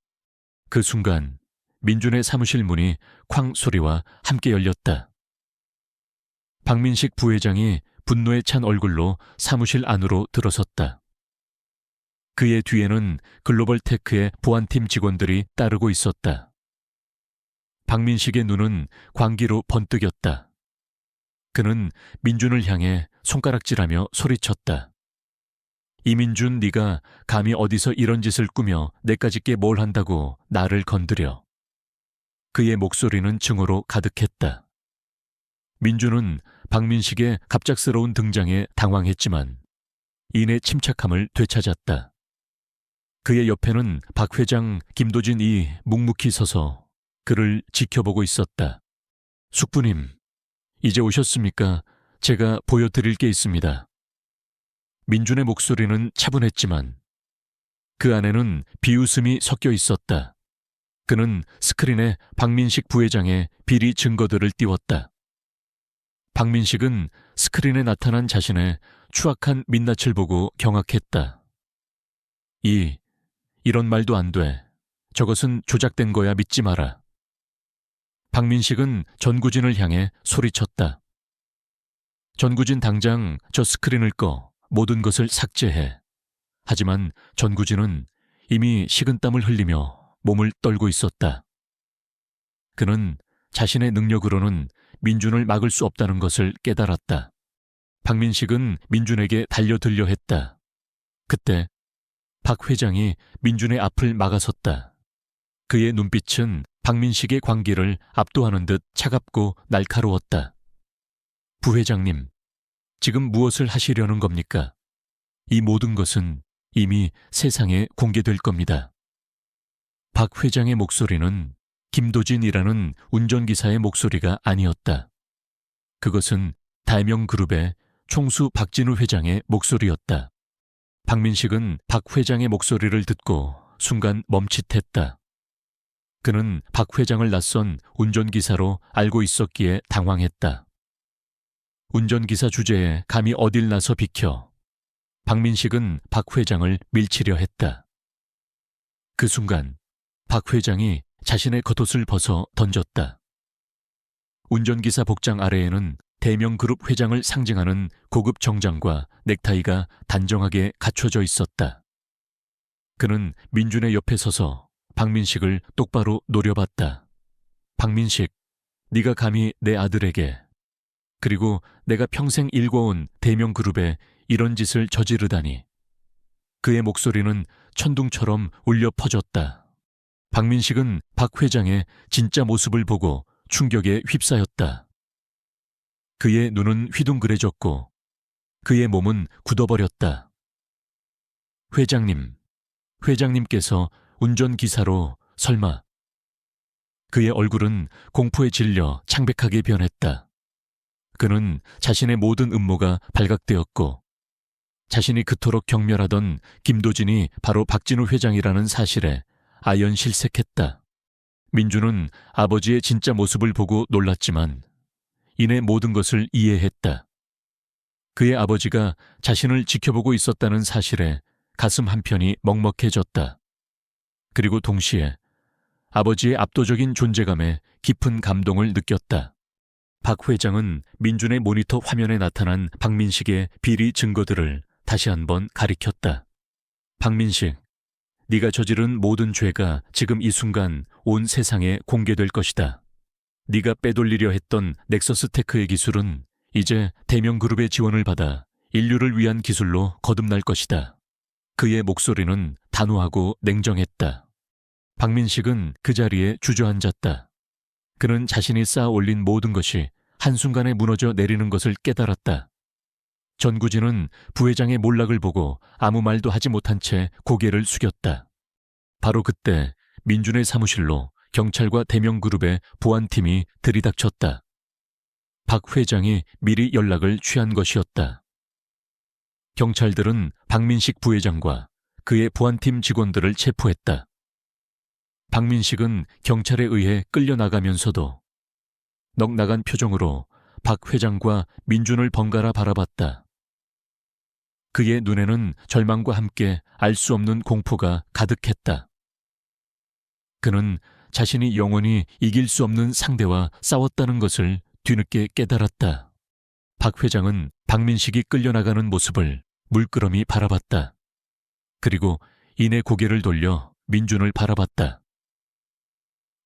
그 순간 민준의 사무실 문이 쾅 소리와 함께 열렸다. 박민식 부회장이 분노에 찬 얼굴로 사무실 안으로 들어섰다. 그의 뒤에는 글로벌테크의 보안팀 직원들이 따르고 있었다. 박민식의 눈은 광기로 번뜩였다. 그는 민준을 향해 손가락질하며 소리쳤다. 이민준, 네가 감히 어디서 이런 짓을 꾸며 내까짓게 뭘 한다고 나를 건드려. 그의 목소리는 증오로 가득했다. 민준은 박민식의 갑작스러운 등장에 당황했지만 이내 침착함을 되찾았다. 그의 옆에는 박 회장 김도진이 묵묵히 서서 그를 지켜보고 있었다. 숙부님, 이제 오셨습니까? 제가 보여드릴 게 있습니다. 민준의 목소리는 차분했지만 그 안에는 비웃음이 섞여 있었다. 그는 스크린에 박민식 부회장의 비리 증거들을 띄웠다. 박민식은 스크린에 나타난 자신의 추악한 민낯을 보고 경악했다. 이런 말도 안 돼. 저것은 조작된 거야, 믿지 마라. 박민식은 전구진을 향해 소리쳤다. 전구진, 당장 저 스크린을 꺼 모든 것을 삭제해. 하지만 전구진은 이미 식은땀을 흘리며 몸을 떨고 있었다. 그는 자신의 능력으로는 민준을 막을 수 없다는 것을 깨달았다. 박민식은 민준에게 달려들려 했다. 그때 박 회장이 민준의 앞을 막아섰다. 그의 눈빛은 박민식의 광기를 압도하는 듯 차갑고 날카로웠다. 부회장님, 지금 무엇을 하시려는 겁니까? 이 모든 것은 이미 세상에 공개될 겁니다. 박 회장의 목소리는 김도진이라는 운전기사의 목소리가 아니었다. 그것은 다이명그룹의 총수 박진우 회장의 목소리였다. 박민식은 박 회장의 목소리를 듣고 순간 멈칫했다. 그는 박 회장을 낯선 운전기사로 알고 있었기에 당황했다. 운전기사 주제에 감히 어딜 나서 비켜. 박민식은 박 회장을 밀치려 했다. 그 순간 박 회장이 자신의 겉옷을 벗어 던졌다. 운전기사 복장 아래에는 대명그룹 회장을 상징하는 고급 정장과 넥타이가 단정하게 갖춰져 있었다. 그는 민준의 옆에 서서 박민식을 똑바로 노려봤다. 박민식, 네가 감히 내 아들에게, 그리고 내가 평생 일궈온 대명그룹에 이런 짓을 저지르다니. 그의 목소리는 천둥처럼 울려 퍼졌다. 박민식은 박 회장의 진짜 모습을 보고 충격에 휩싸였다. 그의 눈은 휘둥그레졌고 그의 몸은 굳어버렸다. 회장님께서 운전기사로 설마. 그의 얼굴은 공포에 질려 창백하게 변했다. 그는 자신의 모든 음모가 발각되었고 자신이 그토록 경멸하던 김도진이 바로 박진우 회장이라는 사실에 아연실색했다. 민준은 아버지의 진짜 모습을 보고 놀랐지만 이내 모든 것을 이해했다. 그의 아버지가 자신을 지켜보고 있었다는 사실에 가슴 한편이 먹먹해졌다. 그리고 동시에 아버지의 압도적인 존재감에 깊은 감동을 느꼈다. 박 회장은 민준의 모니터 화면에 나타난 박민식의 비리 증거들을 다시 한번 가리켰다. 박민식, 네가 저지른 모든 죄가 지금 이 순간 온 세상에 공개될 것이다. 네가 빼돌리려 했던 넥서스테크의 기술은 이제 대명그룹의 지원을 받아 인류를 위한 기술로 거듭날 것이다. 그의 목소리는 단호하고 냉정했다. 박민식은 그 자리에 주저앉았다. 그는 자신이 쌓아 올린 모든 것이 한순간에 무너져 내리는 것을 깨달았다. 전구진은 부회장의 몰락을 보고 아무 말도 하지 못한 채 고개를 숙였다. 바로 그때 민준의 사무실로 경찰과 대명그룹의 보안팀이 들이닥쳤다. 박 회장이 미리 연락을 취한 것이었다. 경찰들은 박민식 부회장과 그의 보안팀 직원들을 체포했다. 박민식은 경찰에 의해 끌려나가면서도 넋나간 표정으로 박 회장과 민준을 번갈아 바라봤다. 그의 눈에는 절망과 함께 알 수 없는 공포가 가득했다. 그는 자신이 영원히 이길 수 없는 상대와 싸웠다는 것을 뒤늦게 깨달았다. 박 회장은 박민식이 끌려나가는 모습을 물끄러미 바라봤다. 그리고 이내 고개를 돌려 민준을 바라봤다.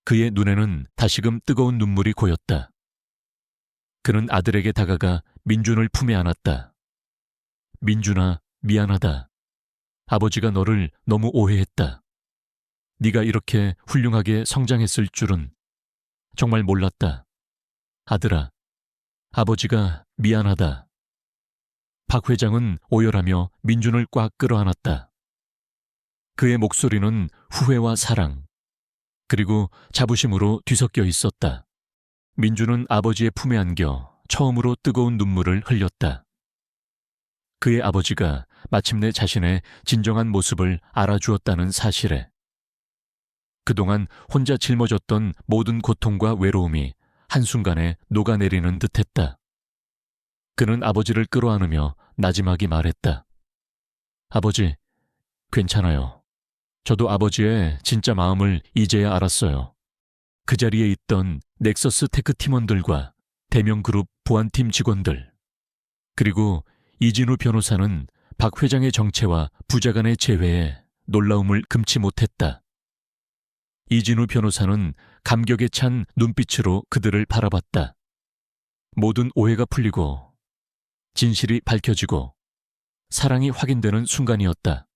그의 눈에는 다시금 뜨거운 눈물이 고였다. 그는 아들에게 다가가 민준을 품에 안았다. 민준아, 미안하다. 아버지가 너를 너무 오해했다. 네가 이렇게 훌륭하게 성장했을 줄은 정말 몰랐다. 아들아, 아버지가 미안하다. 박 회장은 오열하며 민준을 꽉 끌어안았다. 그의 목소리는 후회와 사랑, 그리고 자부심으로 뒤섞여 있었다. 민준은 아버지의 품에 안겨 처음으로 뜨거운 눈물을 흘렸다. 그의 아버지가 마침내 자신의 진정한 모습을 알아주었다는 사실에 그동안 혼자 짊어졌던 모든 고통과 외로움이 한순간에 녹아내리는 듯했다. 그는 아버지를 끌어안으며 나지막이 말했다. 아버지, 괜찮아요. 저도 아버지의 진짜 마음을 이제야 알았어요. 그 자리에 있던 넥서스 테크 팀원들과 대명그룹 보안팀 직원들, 그리고 이진우 변호사는 박 회장의 정체와 부자간의 재회에 놀라움을 금치 못했다. 이진우 변호사는 감격에 찬 눈빛으로 그들을 바라봤다. 모든 오해가 풀리고 진실이 밝혀지고 사랑이 확인되는 순간이었다.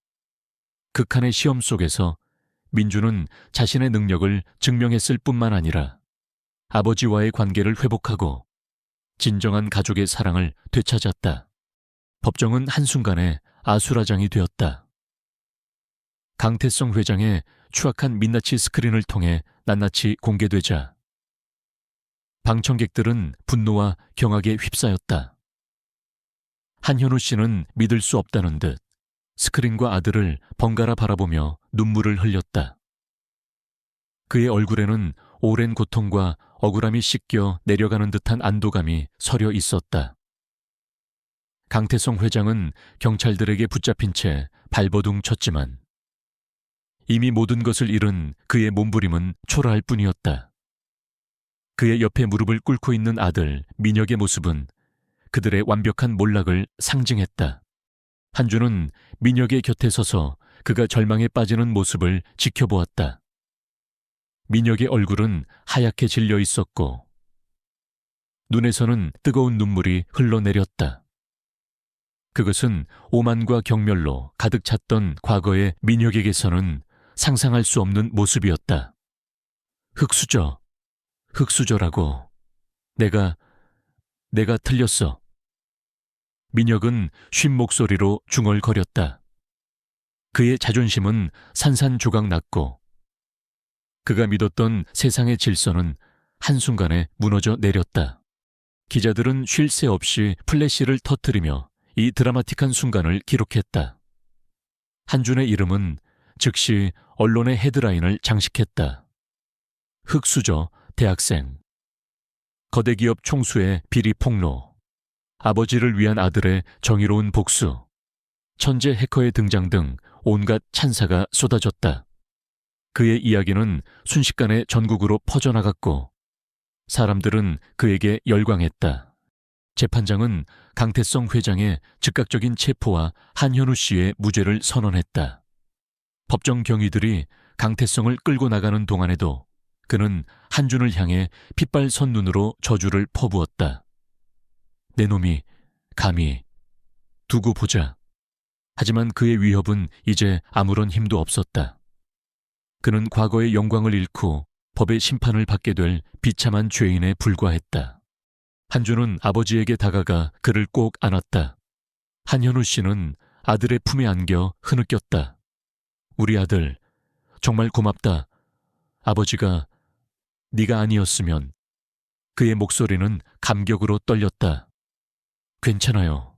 극한의 시험 속에서 민준은 자신의 능력을 증명했을 뿐만 아니라 아버지와의 관계를 회복하고 진정한 가족의 사랑을 되찾았다. 법정은 한순간에 아수라장이 되었다. 강태성 회장의 추악한 민낯이 스크린을 통해 낱낱이 공개되자 방청객들은 분노와 경악에 휩싸였다. 한현우 씨는 믿을 수 없다는 듯 스크린과 아들을 번갈아 바라보며 눈물을 흘렸다. 그의 얼굴에는 오랜 고통과 억울함이 씻겨 내려가는 듯한 안도감이 서려 있었다. 강태성 회장은 경찰들에게 붙잡힌 채 발버둥 쳤지만 이미 모든 것을 잃은 그의 몸부림은 초라할 뿐이었다. 그의 옆에 무릎을 꿇고 있는 아들 민혁의 모습은 그들의 완벽한 몰락을 상징했다. 한주는 민혁의 곁에 서서 그가 절망에 빠지는 모습을 지켜보았다. 민혁의 얼굴은 하얗게 질려 있었고 눈에서는 뜨거운 눈물이 흘러내렸다. 그것은 오만과 경멸로 가득 찼던 과거의 민혁에게서는 상상할 수 없는 모습이었다. 흑수저, 흑수저라고. 내가 틀렸어. 민혁은 쉰 목소리로 중얼거렸다. 그의 자존심은 산산조각 났고 그가 믿었던 세상의 질서는 한순간에 무너져 내렸다. 기자들은 쉴 새 없이 플래시를 터뜨리며 이 드라마틱한 순간을 기록했다. 한준의 이름은 즉시 언론의 헤드라인을 장식했다. 흑수저 대학생, 거대 기업 총수의 비리 폭로, 아버지를 위한 아들의 정의로운 복수, 천재 해커의 등장 등 온갖 찬사가 쏟아졌다. 그의 이야기는 순식간에 전국으로 퍼져나갔고 사람들은 그에게 열광했다. 재판장은 강태성 회장의 즉각적인 체포와 한현우 씨의 무죄를 선언했다. 법정 경위들이 강태성을 끌고 나가는 동안에도 그는 한준을 향해 핏발선 눈으로 저주를 퍼부었다. 내 놈이 감히 두고 보자. 하지만 그의 위협은 이제 아무런 힘도 없었다. 그는 과거의 영광을 잃고 법의 심판을 받게 될 비참한 죄인에 불과했다. 한준은 아버지에게 다가가 그를 꼭 안았다. 한현우 씨는 아들의 품에 안겨 흐느꼈다. 우리 아들, 정말 고맙다. 아버지가 네가 아니었으면. 그의 목소리는 감격으로 떨렸다. 괜찮아요.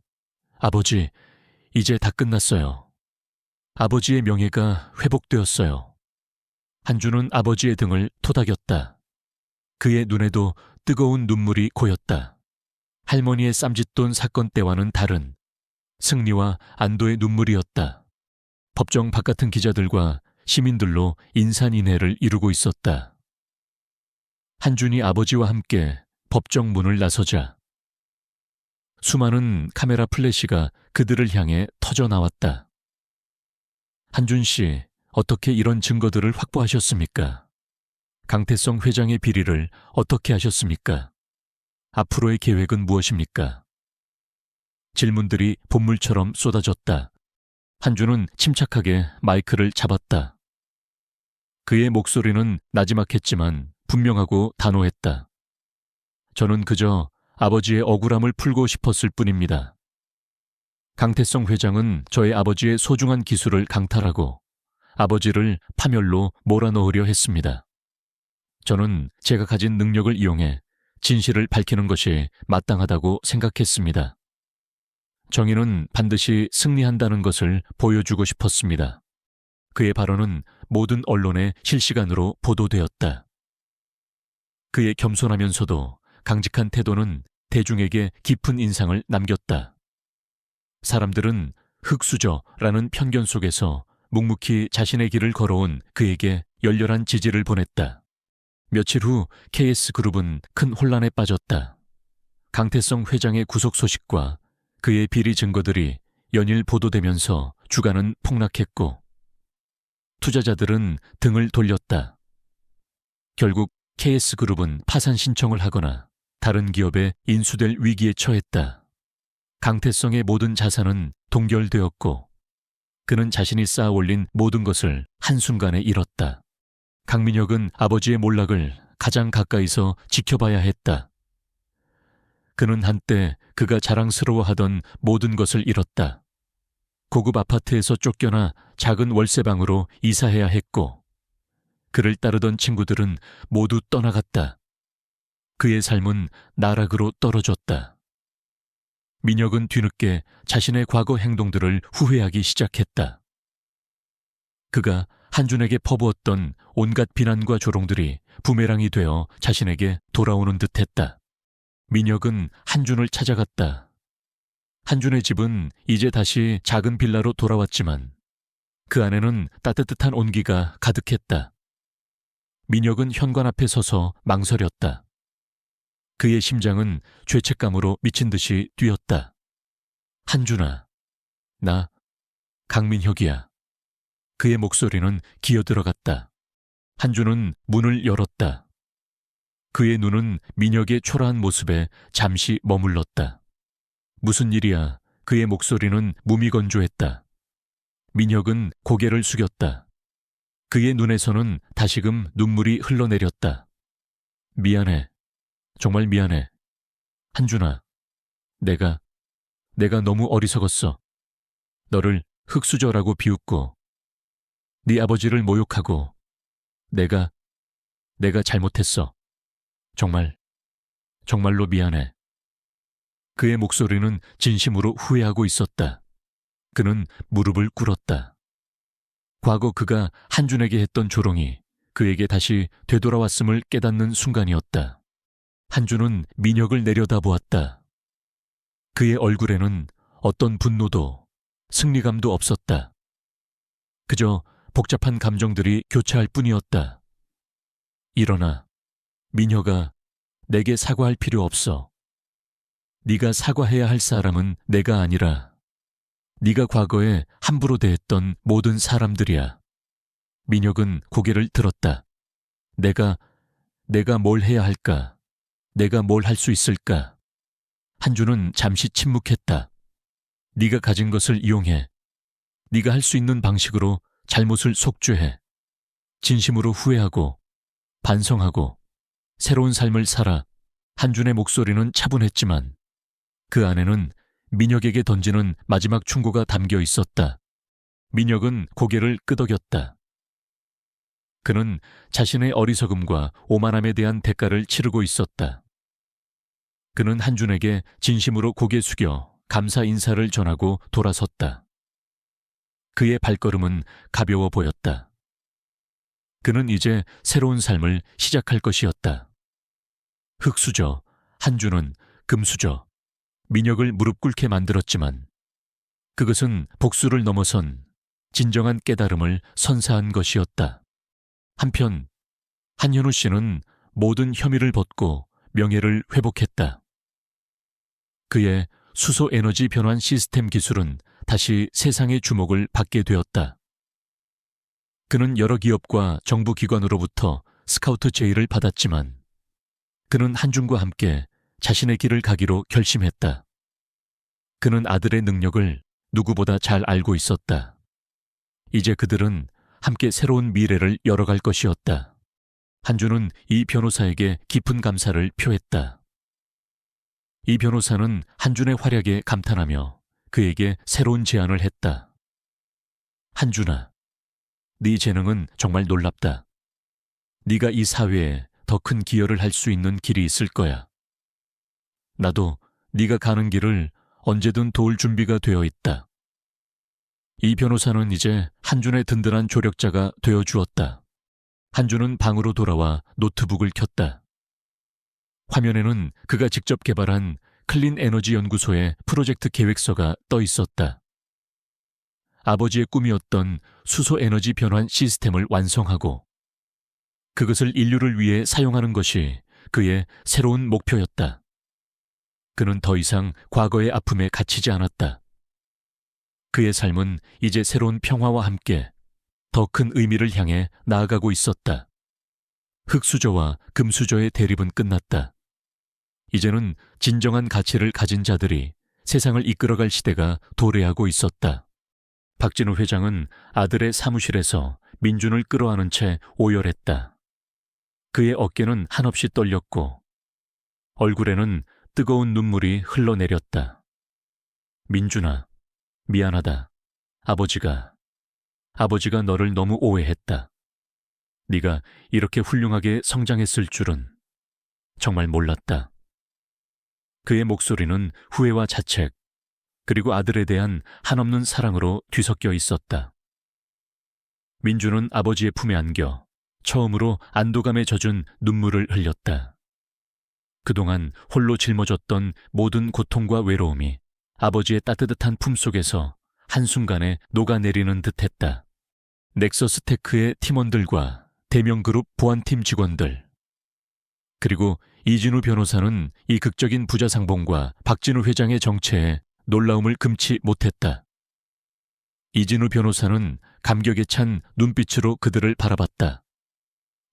아버지, 이제 다 끝났어요. 아버지의 명예가 회복되었어요. 한준은 아버지의 등을 토닥였다. 그의 눈에도 뜨거운 눈물이 고였다. 할머니의 쌈짓돈 사건 때와는 다른 승리와 안도의 눈물이었다. 법정 바깥은 기자들과 시민들로 인산인해를 이루고 있었다. 한준이 아버지와 함께 법정 문을 나서자 수많은 카메라 플래시가 그들을 향해 터져 나왔다. 한준 씨, 어떻게 이런 증거들을 확보하셨습니까? 강태성 회장의 비리를 어떻게 하셨습니까? 앞으로의 계획은 무엇입니까? 질문들이 본물처럼 쏟아졌다. 한준은 침착하게 마이크를 잡았다. 그의 목소리는 나지막했지만 분명하고 단호했다. 저는 그저 아버지의 억울함을 풀고 싶었을 뿐입니다. 강태성 회장은 저의 아버지의 소중한 기술을 강탈하고 아버지를 파멸로 몰아넣으려 했습니다. 저는 제가 가진 능력을 이용해 진실을 밝히는 것이 마땅하다고 생각했습니다. 정의는 반드시 승리한다는 것을 보여주고 싶었습니다. 그의 발언은 모든 언론에 실시간으로 보도되었다. 그의 겸손하면서도 강직한 태도는 대중에게 깊은 인상을 남겼다. 사람들은 흙수저라는 편견 속에서 묵묵히 자신의 길을 걸어온 그에게 열렬한 지지를 보냈다. 며칠 후 KS그룹은 큰 혼란에 빠졌다. 강태성 회장의 구속 소식과 그의 비리 증거들이 연일 보도되면서 주가는 폭락했고 투자자들은 등을 돌렸다. 결국 KS그룹은 파산 신청을 하거나 다른 기업에 인수될 위기에 처했다. 강태성의 모든 자산은 동결되었고 그는 자신이 쌓아 올린 모든 것을 한순간에 잃었다. 강민혁은 아버지의 몰락을 가장 가까이서 지켜봐야 했다. 그는 한때 그가 자랑스러워하던 모든 것을 잃었다. 고급 아파트에서 쫓겨나 작은 월세방으로 이사해야 했고 그를 따르던 친구들은 모두 떠나갔다. 그의 삶은 나락으로 떨어졌다. 민혁은 뒤늦게 자신의 과거 행동들을 후회하기 시작했다. 그가 한준에게 퍼부었던 온갖 비난과 조롱들이 부메랑이 되어 자신에게 돌아오는 듯했다. 민혁은 한준을 찾아갔다. 한준의 집은 이제 다시 작은 빌라로 돌아왔지만 그 안에는 따뜻한 온기가 가득했다. 민혁은 현관 앞에 서서 망설였다. 그의 심장은 죄책감으로 미친 듯이 뛰었다. 한준아, 나 강민혁이야. 그의 목소리는 기어들어갔다. 한준은 문을 열었다. 그의 눈은 민혁의 초라한 모습에 잠시 머물렀다. 무슨 일이야? 그의 목소리는 무미건조했다. 민혁은 고개를 숙였다. 그의 눈에서는 다시금 눈물이 흘러내렸다. 미안해. 정말 미안해. 한준아, 내가 너무 어리석었어. 너를 흙수저라고 비웃고 네 아버지를 모욕하고 내가 잘못했어. 정말로 미안해. 그의 목소리는 진심으로 후회하고 있었다. 그는 무릎을 꿇었다. 과거 그가 한준에게 했던 조롱이 그에게 다시 되돌아왔음을 깨닫는 순간이었다. 한준은 민혁을 내려다보았다. 그의 얼굴에는 어떤 분노도 승리감도 없었다. 그저 복잡한 감정들이 교차할 뿐이었다. 일어나. 민혁아, 내게 사과할 필요 없어. 네가 사과해야 할 사람은 내가 아니라 네가 과거에 함부로 대했던 모든 사람들이야. 민혁은 고개를 들었다. 내가 뭘 해야 할까? 내가 뭘 할 수 있을까? 한준은 잠시 침묵했다. 네가 가진 것을 이용해. 네가 할 수 있는 방식으로 잘못을 속죄해. 진심으로 후회하고 반성하고 새로운 삶을 살아. 한준의 목소리는 차분했지만 그 안에는 민혁에게 던지는 마지막 충고가 담겨 있었다. 민혁은 고개를 끄덕였다. 그는 자신의 어리석음과 오만함에 대한 대가를 치르고 있었다. 그는 한준에게 진심으로 고개 숙여 감사 인사를 전하고 돌아섰다. 그의 발걸음은 가벼워 보였다. 그는 이제 새로운 삶을 시작할 것이었다. 흙수저, 한준은 금수저. 민혁을 무릎 꿇게 만들었지만 그것은 복수를 넘어선 진정한 깨달음을 선사한 것이었다. 한편 한현우 씨는 모든 혐의를 벗고 명예를 회복했다. 그의 수소 에너지 변환 시스템 기술은 다시 세상의 주목을 받게 되었다. 그는 여러 기업과 정부 기관으로부터 스카우트 제의를 받았지만 그는 한준과 함께 자신의 길을 가기로 결심했다. 그는 아들의 능력을 누구보다 잘 알고 있었다. 이제 그들은 함께 새로운 미래를 열어갈 것이었다. 한준은 이 변호사에게 깊은 감사를 표했다. 이 변호사는 한준의 활약에 감탄하며 그에게 새로운 제안을 했다. 한준아, 네 재능은 정말 놀랍다. 네가 이 사회에 더 큰 기여를 할 수 있는 길이 있을 거야. 나도 네가 가는 길을 언제든 도울 준비가 되어 있다. 이 변호사는 이제 한준의 든든한 조력자가 되어 주었다. 한준은 방으로 돌아와 노트북을 켰다. 화면에는 그가 직접 개발한 클린 에너지 연구소의 프로젝트 계획서가 떠 있었다. 아버지의 꿈이었던 수소 에너지 변환 시스템을 완성하고 그것을 인류를 위해 사용하는 것이 그의 새로운 목표였다. 그는 더 이상 과거의 아픔에 갇히지 않았다. 그의 삶은 이제 새로운 평화와 함께 더 큰 의미를 향해 나아가고 있었다. 흑수저와 금수저의 대립은 끝났다. 이제는 진정한 가치를 가진 자들이 세상을 이끌어갈 시대가 도래하고 있었다. 박진우 회장은 아들의 사무실에서 민준을 끌어안은 채 오열했다. 그의 어깨는 한없이 떨렸고 얼굴에는 뜨거운 눈물이 흘러내렸다. 민준아, 미안하다. 아버지가 너를 너무 오해했다. 네가 이렇게 훌륭하게 성장했을 줄은 정말 몰랐다. 그의 목소리는 후회와 자책, 그리고 아들에 대한 한없는 사랑으로 뒤섞여 있었다. 민주는 아버지의 품에 안겨 처음으로 안도감에 젖은 눈물을 흘렸다. 그동안 홀로 짊어졌던 모든 고통과 외로움이 아버지의 따뜻한 품속에서 한순간에 녹아내리는 듯했다. 넥서스 테크의 팀원들과 대명그룹 보안팀 직원들, 그리고 이진우 변호사는 이 극적인 부자상봉과 박진우 회장의 정체에 놀라움을 금치 못했다. 이진우 변호사는 감격에 찬 눈빛으로 그들을 바라봤다.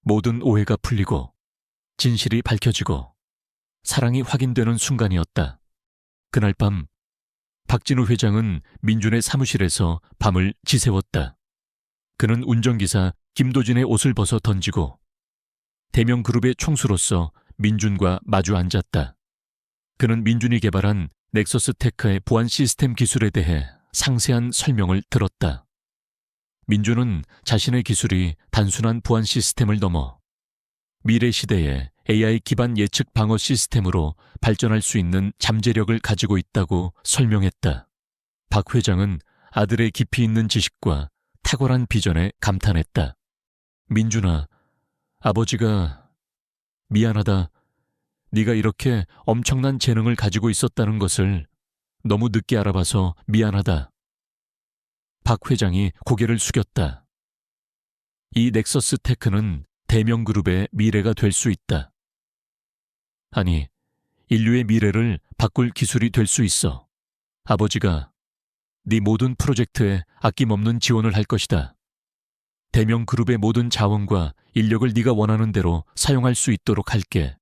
모든 오해가 풀리고 진실이 밝혀지고 사랑이 확인되는 순간이었다. 그날 밤 박진우 회장은 민준의 사무실에서 밤을 지새웠다. 그는 운전기사 김도진의 옷을 벗어 던지고 대명그룹의 총수로서 민준과 마주 앉았다. 그는 민준이 개발한 넥서스 테크의 보안 시스템 기술에 대해 상세한 설명을 들었다. 민준은 자신의 기술이 단순한 보안 시스템을 넘어 미래 시대의 AI 기반 예측 방어 시스템으로 발전할 수 있는 잠재력을 가지고 있다고 설명했다. 박 회장은 아들의 깊이 있는 지식과 탁월한 비전에 감탄했다. 민준아, 아버지가 미안하다. 네가 이렇게 엄청난 재능을 가지고 있었다는 것을 너무 늦게 알아봐서 미안하다. 박 회장이 고개를 숙였다. 이 넥서스 테크는 대명그룹의 미래가 될 수 있다. 아니, 인류의 미래를 바꿀 기술이 될 수 있어. 아버지가 네 모든 프로젝트에 아낌없는 지원을 할 것이다. 대명그룹의 모든 자원과 인력을 네가 원하는 대로 사용할 수 있도록 할게.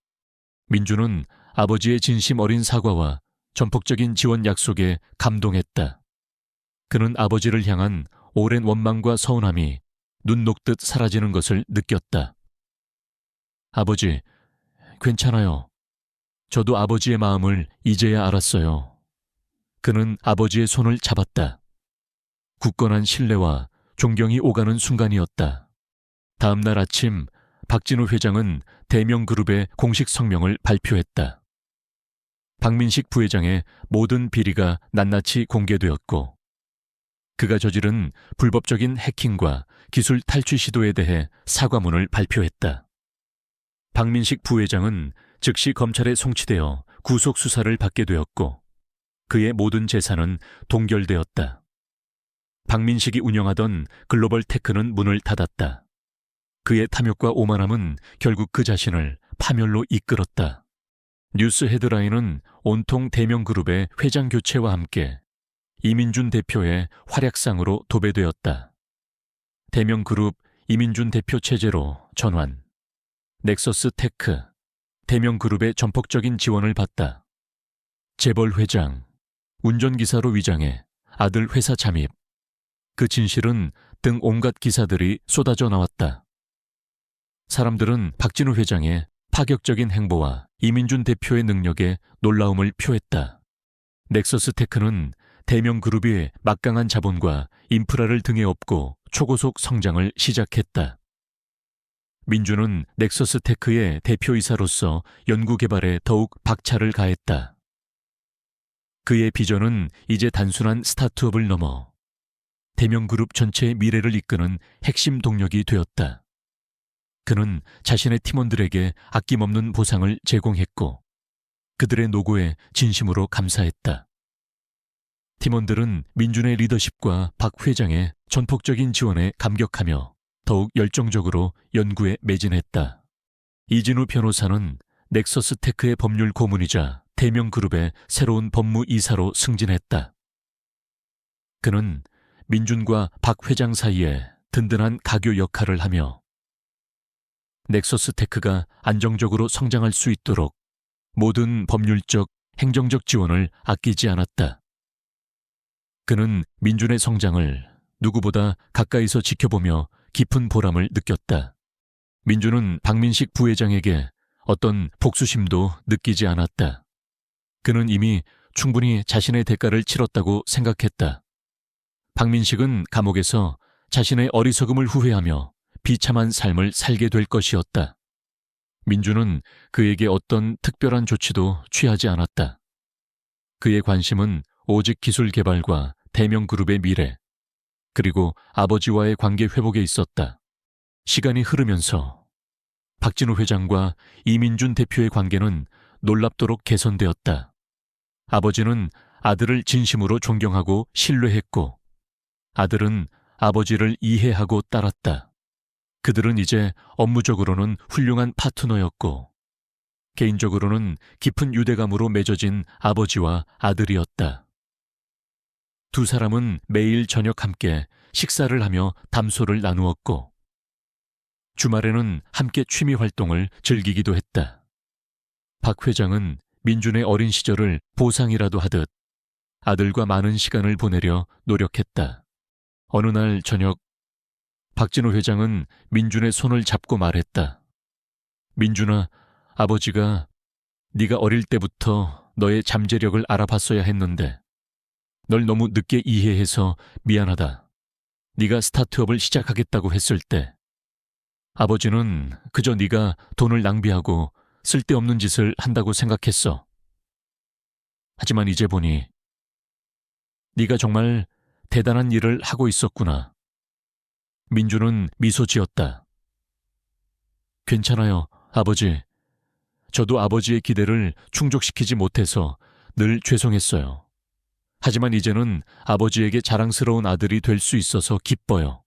민주는 아버지의 진심 어린 사과와 전폭적인 지원 약속에 감동했다. 그는 아버지를 향한 오랜 원망과 서운함이 눈 녹듯 사라지는 것을 느꼈다. 아버지, 괜찮아요. 저도 아버지의 마음을 이제야 알았어요. 그는 아버지의 손을 잡았다. 굳건한 신뢰와 존경이 오가는 순간이었다. 다음 날 아침 박진우 회장은 대명그룹의 공식 성명을 발표했다. 박민식 부회장의 모든 비리가 낱낱이 공개되었고 그가 저지른 불법적인 해킹과 기술 탈취 시도에 대해 사과문을 발표했다. 박민식 부회장은 즉시 검찰에 송치되어 구속 수사를 받게 되었고 그의 모든 재산은 동결되었다. 박민식이 운영하던 글로벌 테크는 문을 닫았다. 그의 탐욕과 오만함은 결국 그 자신을 파멸로 이끌었다. 뉴스 헤드라인은 온통 대명그룹의 회장 교체와 함께 이민준 대표의 활약상으로 도배되었다. 대명그룹 이민준 대표 체제로 전환. 넥서스 테크, 대명그룹의 전폭적인 지원을 받다. 재벌 회장, 운전기사로 위장해 아들 회사 잠입. 그 진실은 등 온갖 기사들이 쏟아져 나왔다. 사람들은 박진우 회장의 파격적인 행보와 이민준 대표의 능력에 놀라움을 표했다. 넥서스 테크는 대명그룹이 막강한 자본과 인프라를 등에 업고 초고속 성장을 시작했다. 민주는 넥서스 테크의 대표이사로서 연구개발에 더욱 박차를 가했다. 그의 비전은 이제 단순한 스타트업을 넘어 대명그룹 전체의 미래를 이끄는 핵심 동력이 되었다. 그는 자신의 팀원들에게 아낌없는 보상을 제공했고 그들의 노고에 진심으로 감사했다. 팀원들은 민준의 리더십과 박 회장의 전폭적인 지원에 감격하며 더욱 열정적으로 연구에 매진했다. 이진우 변호사는 넥서스 테크의 법률 고문이자 대명그룹의 새로운 법무이사로 승진했다. 그는 민준과 박 회장 사이에 든든한 가교 역할을 하며 넥서스 테크가 안정적으로 성장할 수 있도록 모든 법률적, 행정적 지원을 아끼지 않았다. 그는 민준의 성장을 누구보다 가까이서 지켜보며 깊은 보람을 느꼈다. 민준은 박민식 부회장에게 어떤 복수심도 느끼지 않았다. 그는 이미 충분히 자신의 대가를 치렀다고 생각했다. 박민식은 감옥에서 자신의 어리석음을 후회하며 비참한 삶을 살게 될 것이었다. 민주는 그에게 어떤 특별한 조치도 취하지 않았다. 그의 관심은 오직 기술 개발과 대명그룹의 미래, 그리고 아버지와의 관계 회복에 있었다. 시간이 흐르면서 박진우 회장과 이민준 대표의 관계는 놀랍도록 개선되었다. 아버지는 아들을 진심으로 존경하고 신뢰했고 아들은 아버지를 이해하고 따랐다. 그들은 이제 업무적으로는 훌륭한 파트너였고 개인적으로는 깊은 유대감으로 맺어진 아버지와 아들이었다. 두 사람은 매일 저녁 함께 식사를 하며 담소를 나누었고 주말에는 함께 취미 활동을 즐기기도 했다. 박 회장은 민준의 어린 시절을 보상이라도 하듯 아들과 많은 시간을 보내려 노력했다. 어느 날 저녁 박진우 회장은 민준의 손을 잡고 말했다. 민준아, 아버지가 네가 어릴 때부터 너의 잠재력을 알아봤어야 했는데 널 너무 늦게 이해해서 미안하다. 네가 스타트업을 시작하겠다고 했을 때 아버지는 그저 네가 돈을 낭비하고 쓸데없는 짓을 한다고 생각했어. 하지만 이제 보니 네가 정말 대단한 일을 하고 있었구나. 민주는 미소 지었다. 괜찮아요, 아버지. 저도 아버지의 기대를 충족시키지 못해서 늘 죄송했어요. 하지만 이제는 아버지에게 자랑스러운 아들이 될 수 있어서 기뻐요.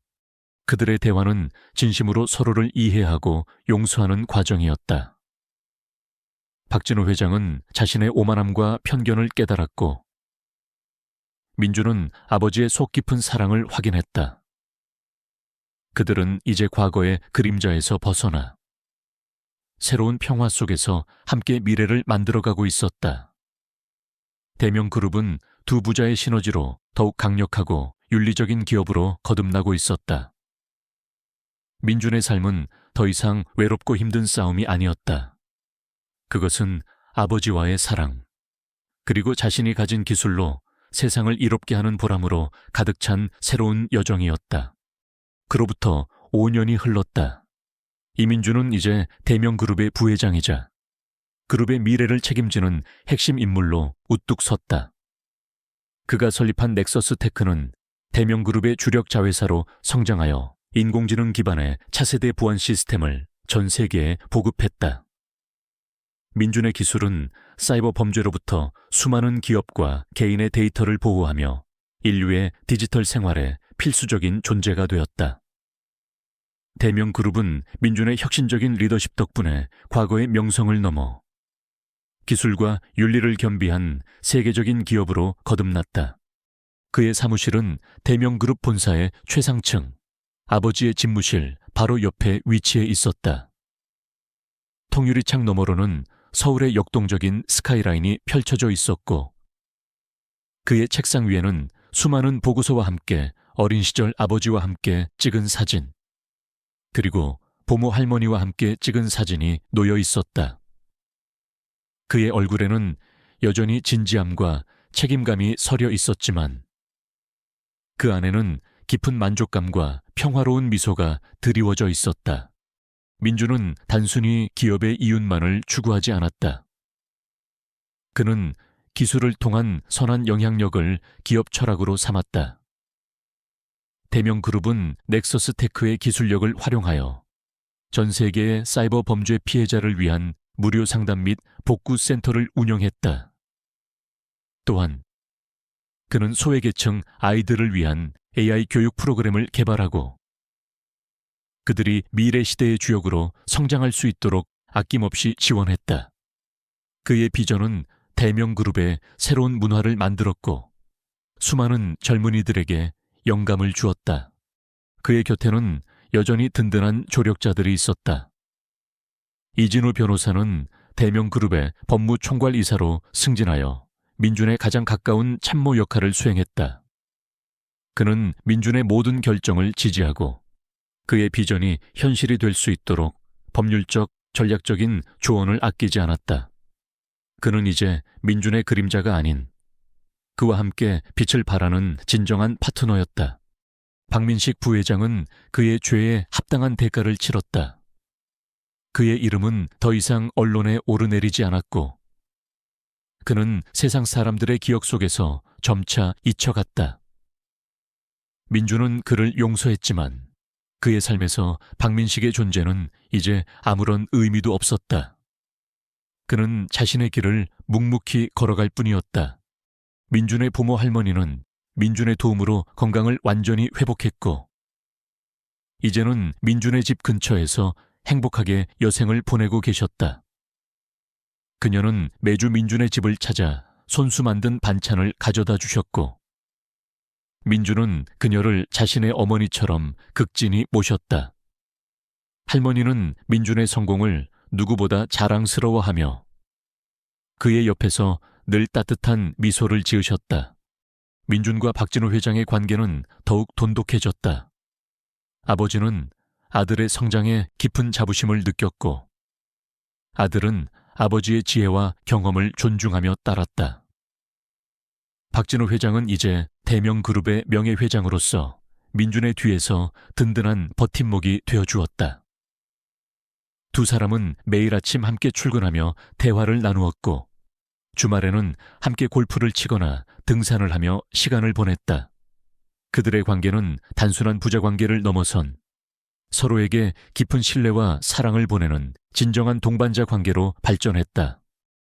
그들의 대화는 진심으로 서로를 이해하고 용서하는 과정이었다. 박진우 회장은 자신의 오만함과 편견을 깨달았고 민주는 아버지의 속 깊은 사랑을 확인했다. 그들은 이제 과거의 그림자에서 벗어나 새로운 평화 속에서 함께 미래를 만들어가고 있었다. 대명그룹은 두 부자의 시너지로 더욱 강력하고 윤리적인 기업으로 거듭나고 있었다. 민준의 삶은 더 이상 외롭고 힘든 싸움이 아니었다. 그것은 아버지와의 사랑, 그리고 자신이 가진 기술로 세상을 이롭게 하는 보람으로 가득 찬 새로운 여정이었다. 그로부터 5년이 흘렀다. 이민준은 이제 대명그룹의 부회장이자 그룹의 미래를 책임지는 핵심 인물로 우뚝 섰다. 그가 설립한 넥서스 테크는 대명그룹의 주력 자회사로 성장하여 인공지능 기반의 차세대 보안 시스템을 전 세계에 보급했다. 민준의 기술은 사이버 범죄로부터 수많은 기업과 개인의 데이터를 보호하며 인류의 디지털 생활에 필수적인 존재가 되었다. 대명그룹은 민준의 혁신적인 리더십 덕분에 과거의 명성을 넘어 기술과 윤리를 겸비한 세계적인 기업으로 거듭났다. 그의 사무실은 대명그룹 본사의 최상층, 아버지의 집무실 바로 옆에 위치해 있었다. 통유리창 너머로는 서울의 역동적인 스카이라인이 펼쳐져 있었고, 그의 책상 위에는 수많은 보고서와 함께 어린 시절 아버지와 함께 찍은 사진, 그리고 부모 할머니와 함께 찍은 사진이 놓여 있었다. 그의 얼굴에는 여전히 진지함과 책임감이 서려 있었지만 그 안에는 깊은 만족감과 평화로운 미소가 드리워져 있었다. 민주는 단순히 기업의 이윤만을 추구하지 않았다. 그는 기술을 통한 선한 영향력을 기업 철학으로 삼았다. 대명그룹은 넥서스 테크의 기술력을 활용하여 전 세계의 사이버 범죄 피해자를 위한 무료 상담 및 복구 센터를 운영했다. 또한 그는 소외계층 아이들을 위한 AI 교육 프로그램을 개발하고 그들이 미래 시대의 주역으로 성장할 수 있도록 아낌없이 지원했다. 그의 비전은 대명그룹의 새로운 문화를 만들었고 수많은 젊은이들에게 영감을 주었다. 그의 곁에는 여전히 든든한 조력자들이 있었다. 이진우 변호사는 대명그룹의 법무총괄이사로 승진하여 민준의 가장 가까운 참모 역할을 수행했다. 그는 민준의 모든 결정을 지지하고 그의 비전이 현실이 될 수 있도록 법률적, 전략적인 조언을 아끼지 않았다. 그는 이제 민준의 그림자가 아닌 그와 함께 빛을 발하는 진정한 파트너였다. 박민식 부회장은 그의 죄에 합당한 대가를 치렀다. 그의 이름은 더 이상 언론에 오르내리지 않았고 그는 세상 사람들의 기억 속에서 점차 잊혀갔다. 민주는 그를 용서했지만 그의 삶에서 박민식의 존재는 이제 아무런 의미도 없었다. 그는 자신의 길을 묵묵히 걸어갈 뿐이었다. 민준의 부모 할머니는 민준의 도움으로 건강을 완전히 회복했고 이제는 민준의 집 근처에서 행복하게 여생을 보내고 계셨다. 그녀는 매주 민준의 집을 찾아 손수 만든 반찬을 가져다 주셨고 민준은 그녀를 자신의 어머니처럼 극진히 모셨다. 할머니는 민준의 성공을 누구보다 자랑스러워하며 그의 옆에서 늘 따뜻한 미소를 지으셨다. 민준과 박진우 회장의 관계는 더욱 돈독해졌다. 아버지는 아들의 성장에 깊은 자부심을 느꼈고 아들은 아버지의 지혜와 경험을 존중하며 따랐다. 박진우 회장은 이제 대명그룹의 명예회장으로서 민준의 뒤에서 든든한 버팀목이 되어주었다. 두 사람은 매일 아침 함께 출근하며 대화를 나누었고 주말에는 함께 골프를 치거나 등산을 하며 시간을 보냈다. 그들의 관계는 단순한 부자관계를 넘어선 서로에게 깊은 신뢰와 사랑을 보내는 진정한 동반자 관계로 발전했다.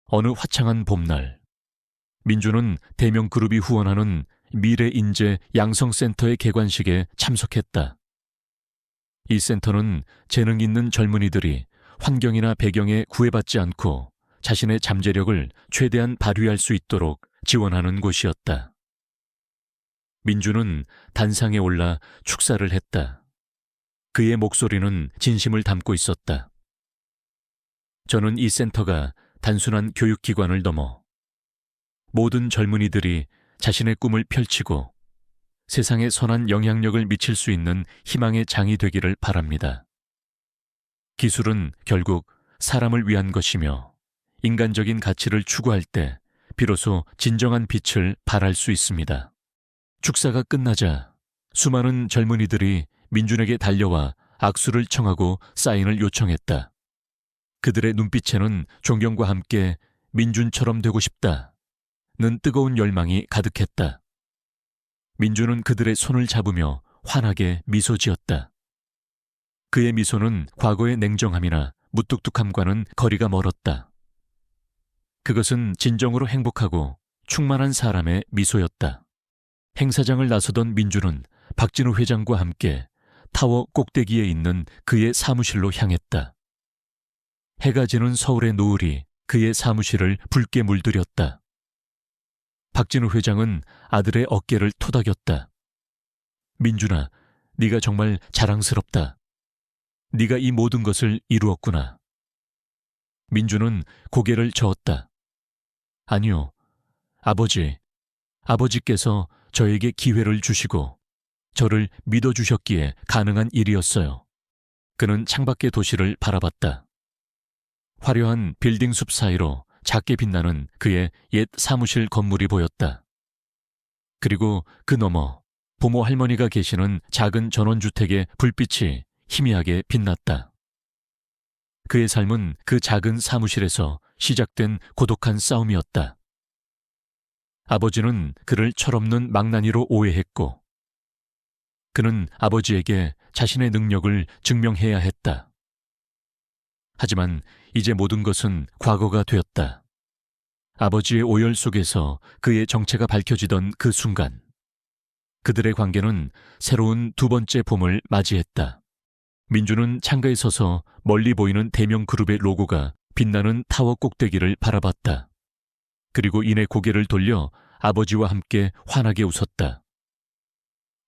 어느 화창한 봄날, 민주는 대명그룹이 후원하는 미래인재 양성센터의 개관식에 참석했다. 이 센터는 재능 있는 젊은이들이 환경이나 배경에 구애받지 않고 자신의 잠재력을 최대한 발휘할 수 있도록 지원하는 곳이었다. 민주는 단상에 올라 축사를 했다. 그의 목소리는 진심을 담고 있었다. 저는 이 센터가 단순한 교육기관을 넘어 모든 젊은이들이 자신의 꿈을 펼치고 세상에 선한 영향력을 미칠 수 있는 희망의 장이 되기를 바랍니다. 기술은 결국 사람을 위한 것이며 인간적인 가치를 추구할 때 비로소 진정한 빛을 발할 수 있습니다. 축사가 끝나자 수많은 젊은이들이 민준에게 달려와 악수를 청하고 사인을 요청했다. 그들의 눈빛에는 존경과 함께 민준처럼 되고 싶다는 뜨거운 열망이 가득했다. 민준은 그들의 손을 잡으며 환하게 미소 지었다. 그의 미소는 과거의 냉정함이나 무뚝뚝함과는 거리가 멀었다. 그것은 진정으로 행복하고 충만한 사람의 미소였다. 행사장을 나서던 민주는 박진우 회장과 함께 타워 꼭대기에 있는 그의 사무실로 향했다. 해가 지는 서울의 노을이 그의 사무실을 붉게 물들였다. 박진우 회장은 아들의 어깨를 토닥였다. 민준아, 네가 정말 자랑스럽다. 네가 이 모든 것을 이루었구나. 민준은 고개를 저었다. 아니요, 아버지. 아버지께서 저에게 기회를 주시고 저를 믿어주셨기에 가능한 일이었어요. 그는 창밖의 도시를 바라봤다. 화려한 빌딩 숲 사이로 작게 빛나는 그의 옛 사무실 건물이 보였다. 그리고 그 너머 부모 할머니가 계시는 작은 전원주택의 불빛이 희미하게 빛났다. 그의 삶은 그 작은 사무실에서 시작된 고독한 싸움이었다. 아버지는 그를 철없는 망나니로 오해했고 그는 아버지에게 자신의 능력을 증명해야 했다. 하지만 이제 모든 것은 과거가 되었다. 아버지의 오열 속에서 그의 정체가 밝혀지던 그 순간 그들의 관계는 새로운 두 번째 봄을 맞이했다. 민주는 창가에 서서 멀리 보이는 대명 그룹의 로고가 빛나는 타워 꼭대기를 바라봤다. 그리고 이내 고개를 돌려 아버지와 함께 환하게 웃었다.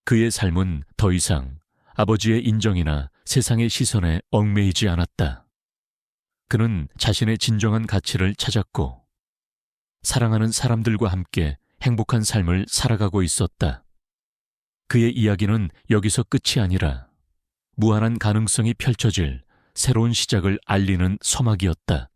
그의 삶은 더 이상 아버지의 인정이나 세상의 시선에 얽매이지 않았다. 그는 자신의 진정한 가치를 찾았고 사랑하는 사람들과 함께 행복한 삶을 살아가고 있었다. 그의 이야기는 여기서 끝이 아니라 무한한 가능성이 펼쳐질 새로운 시작을 알리는 서막이었다.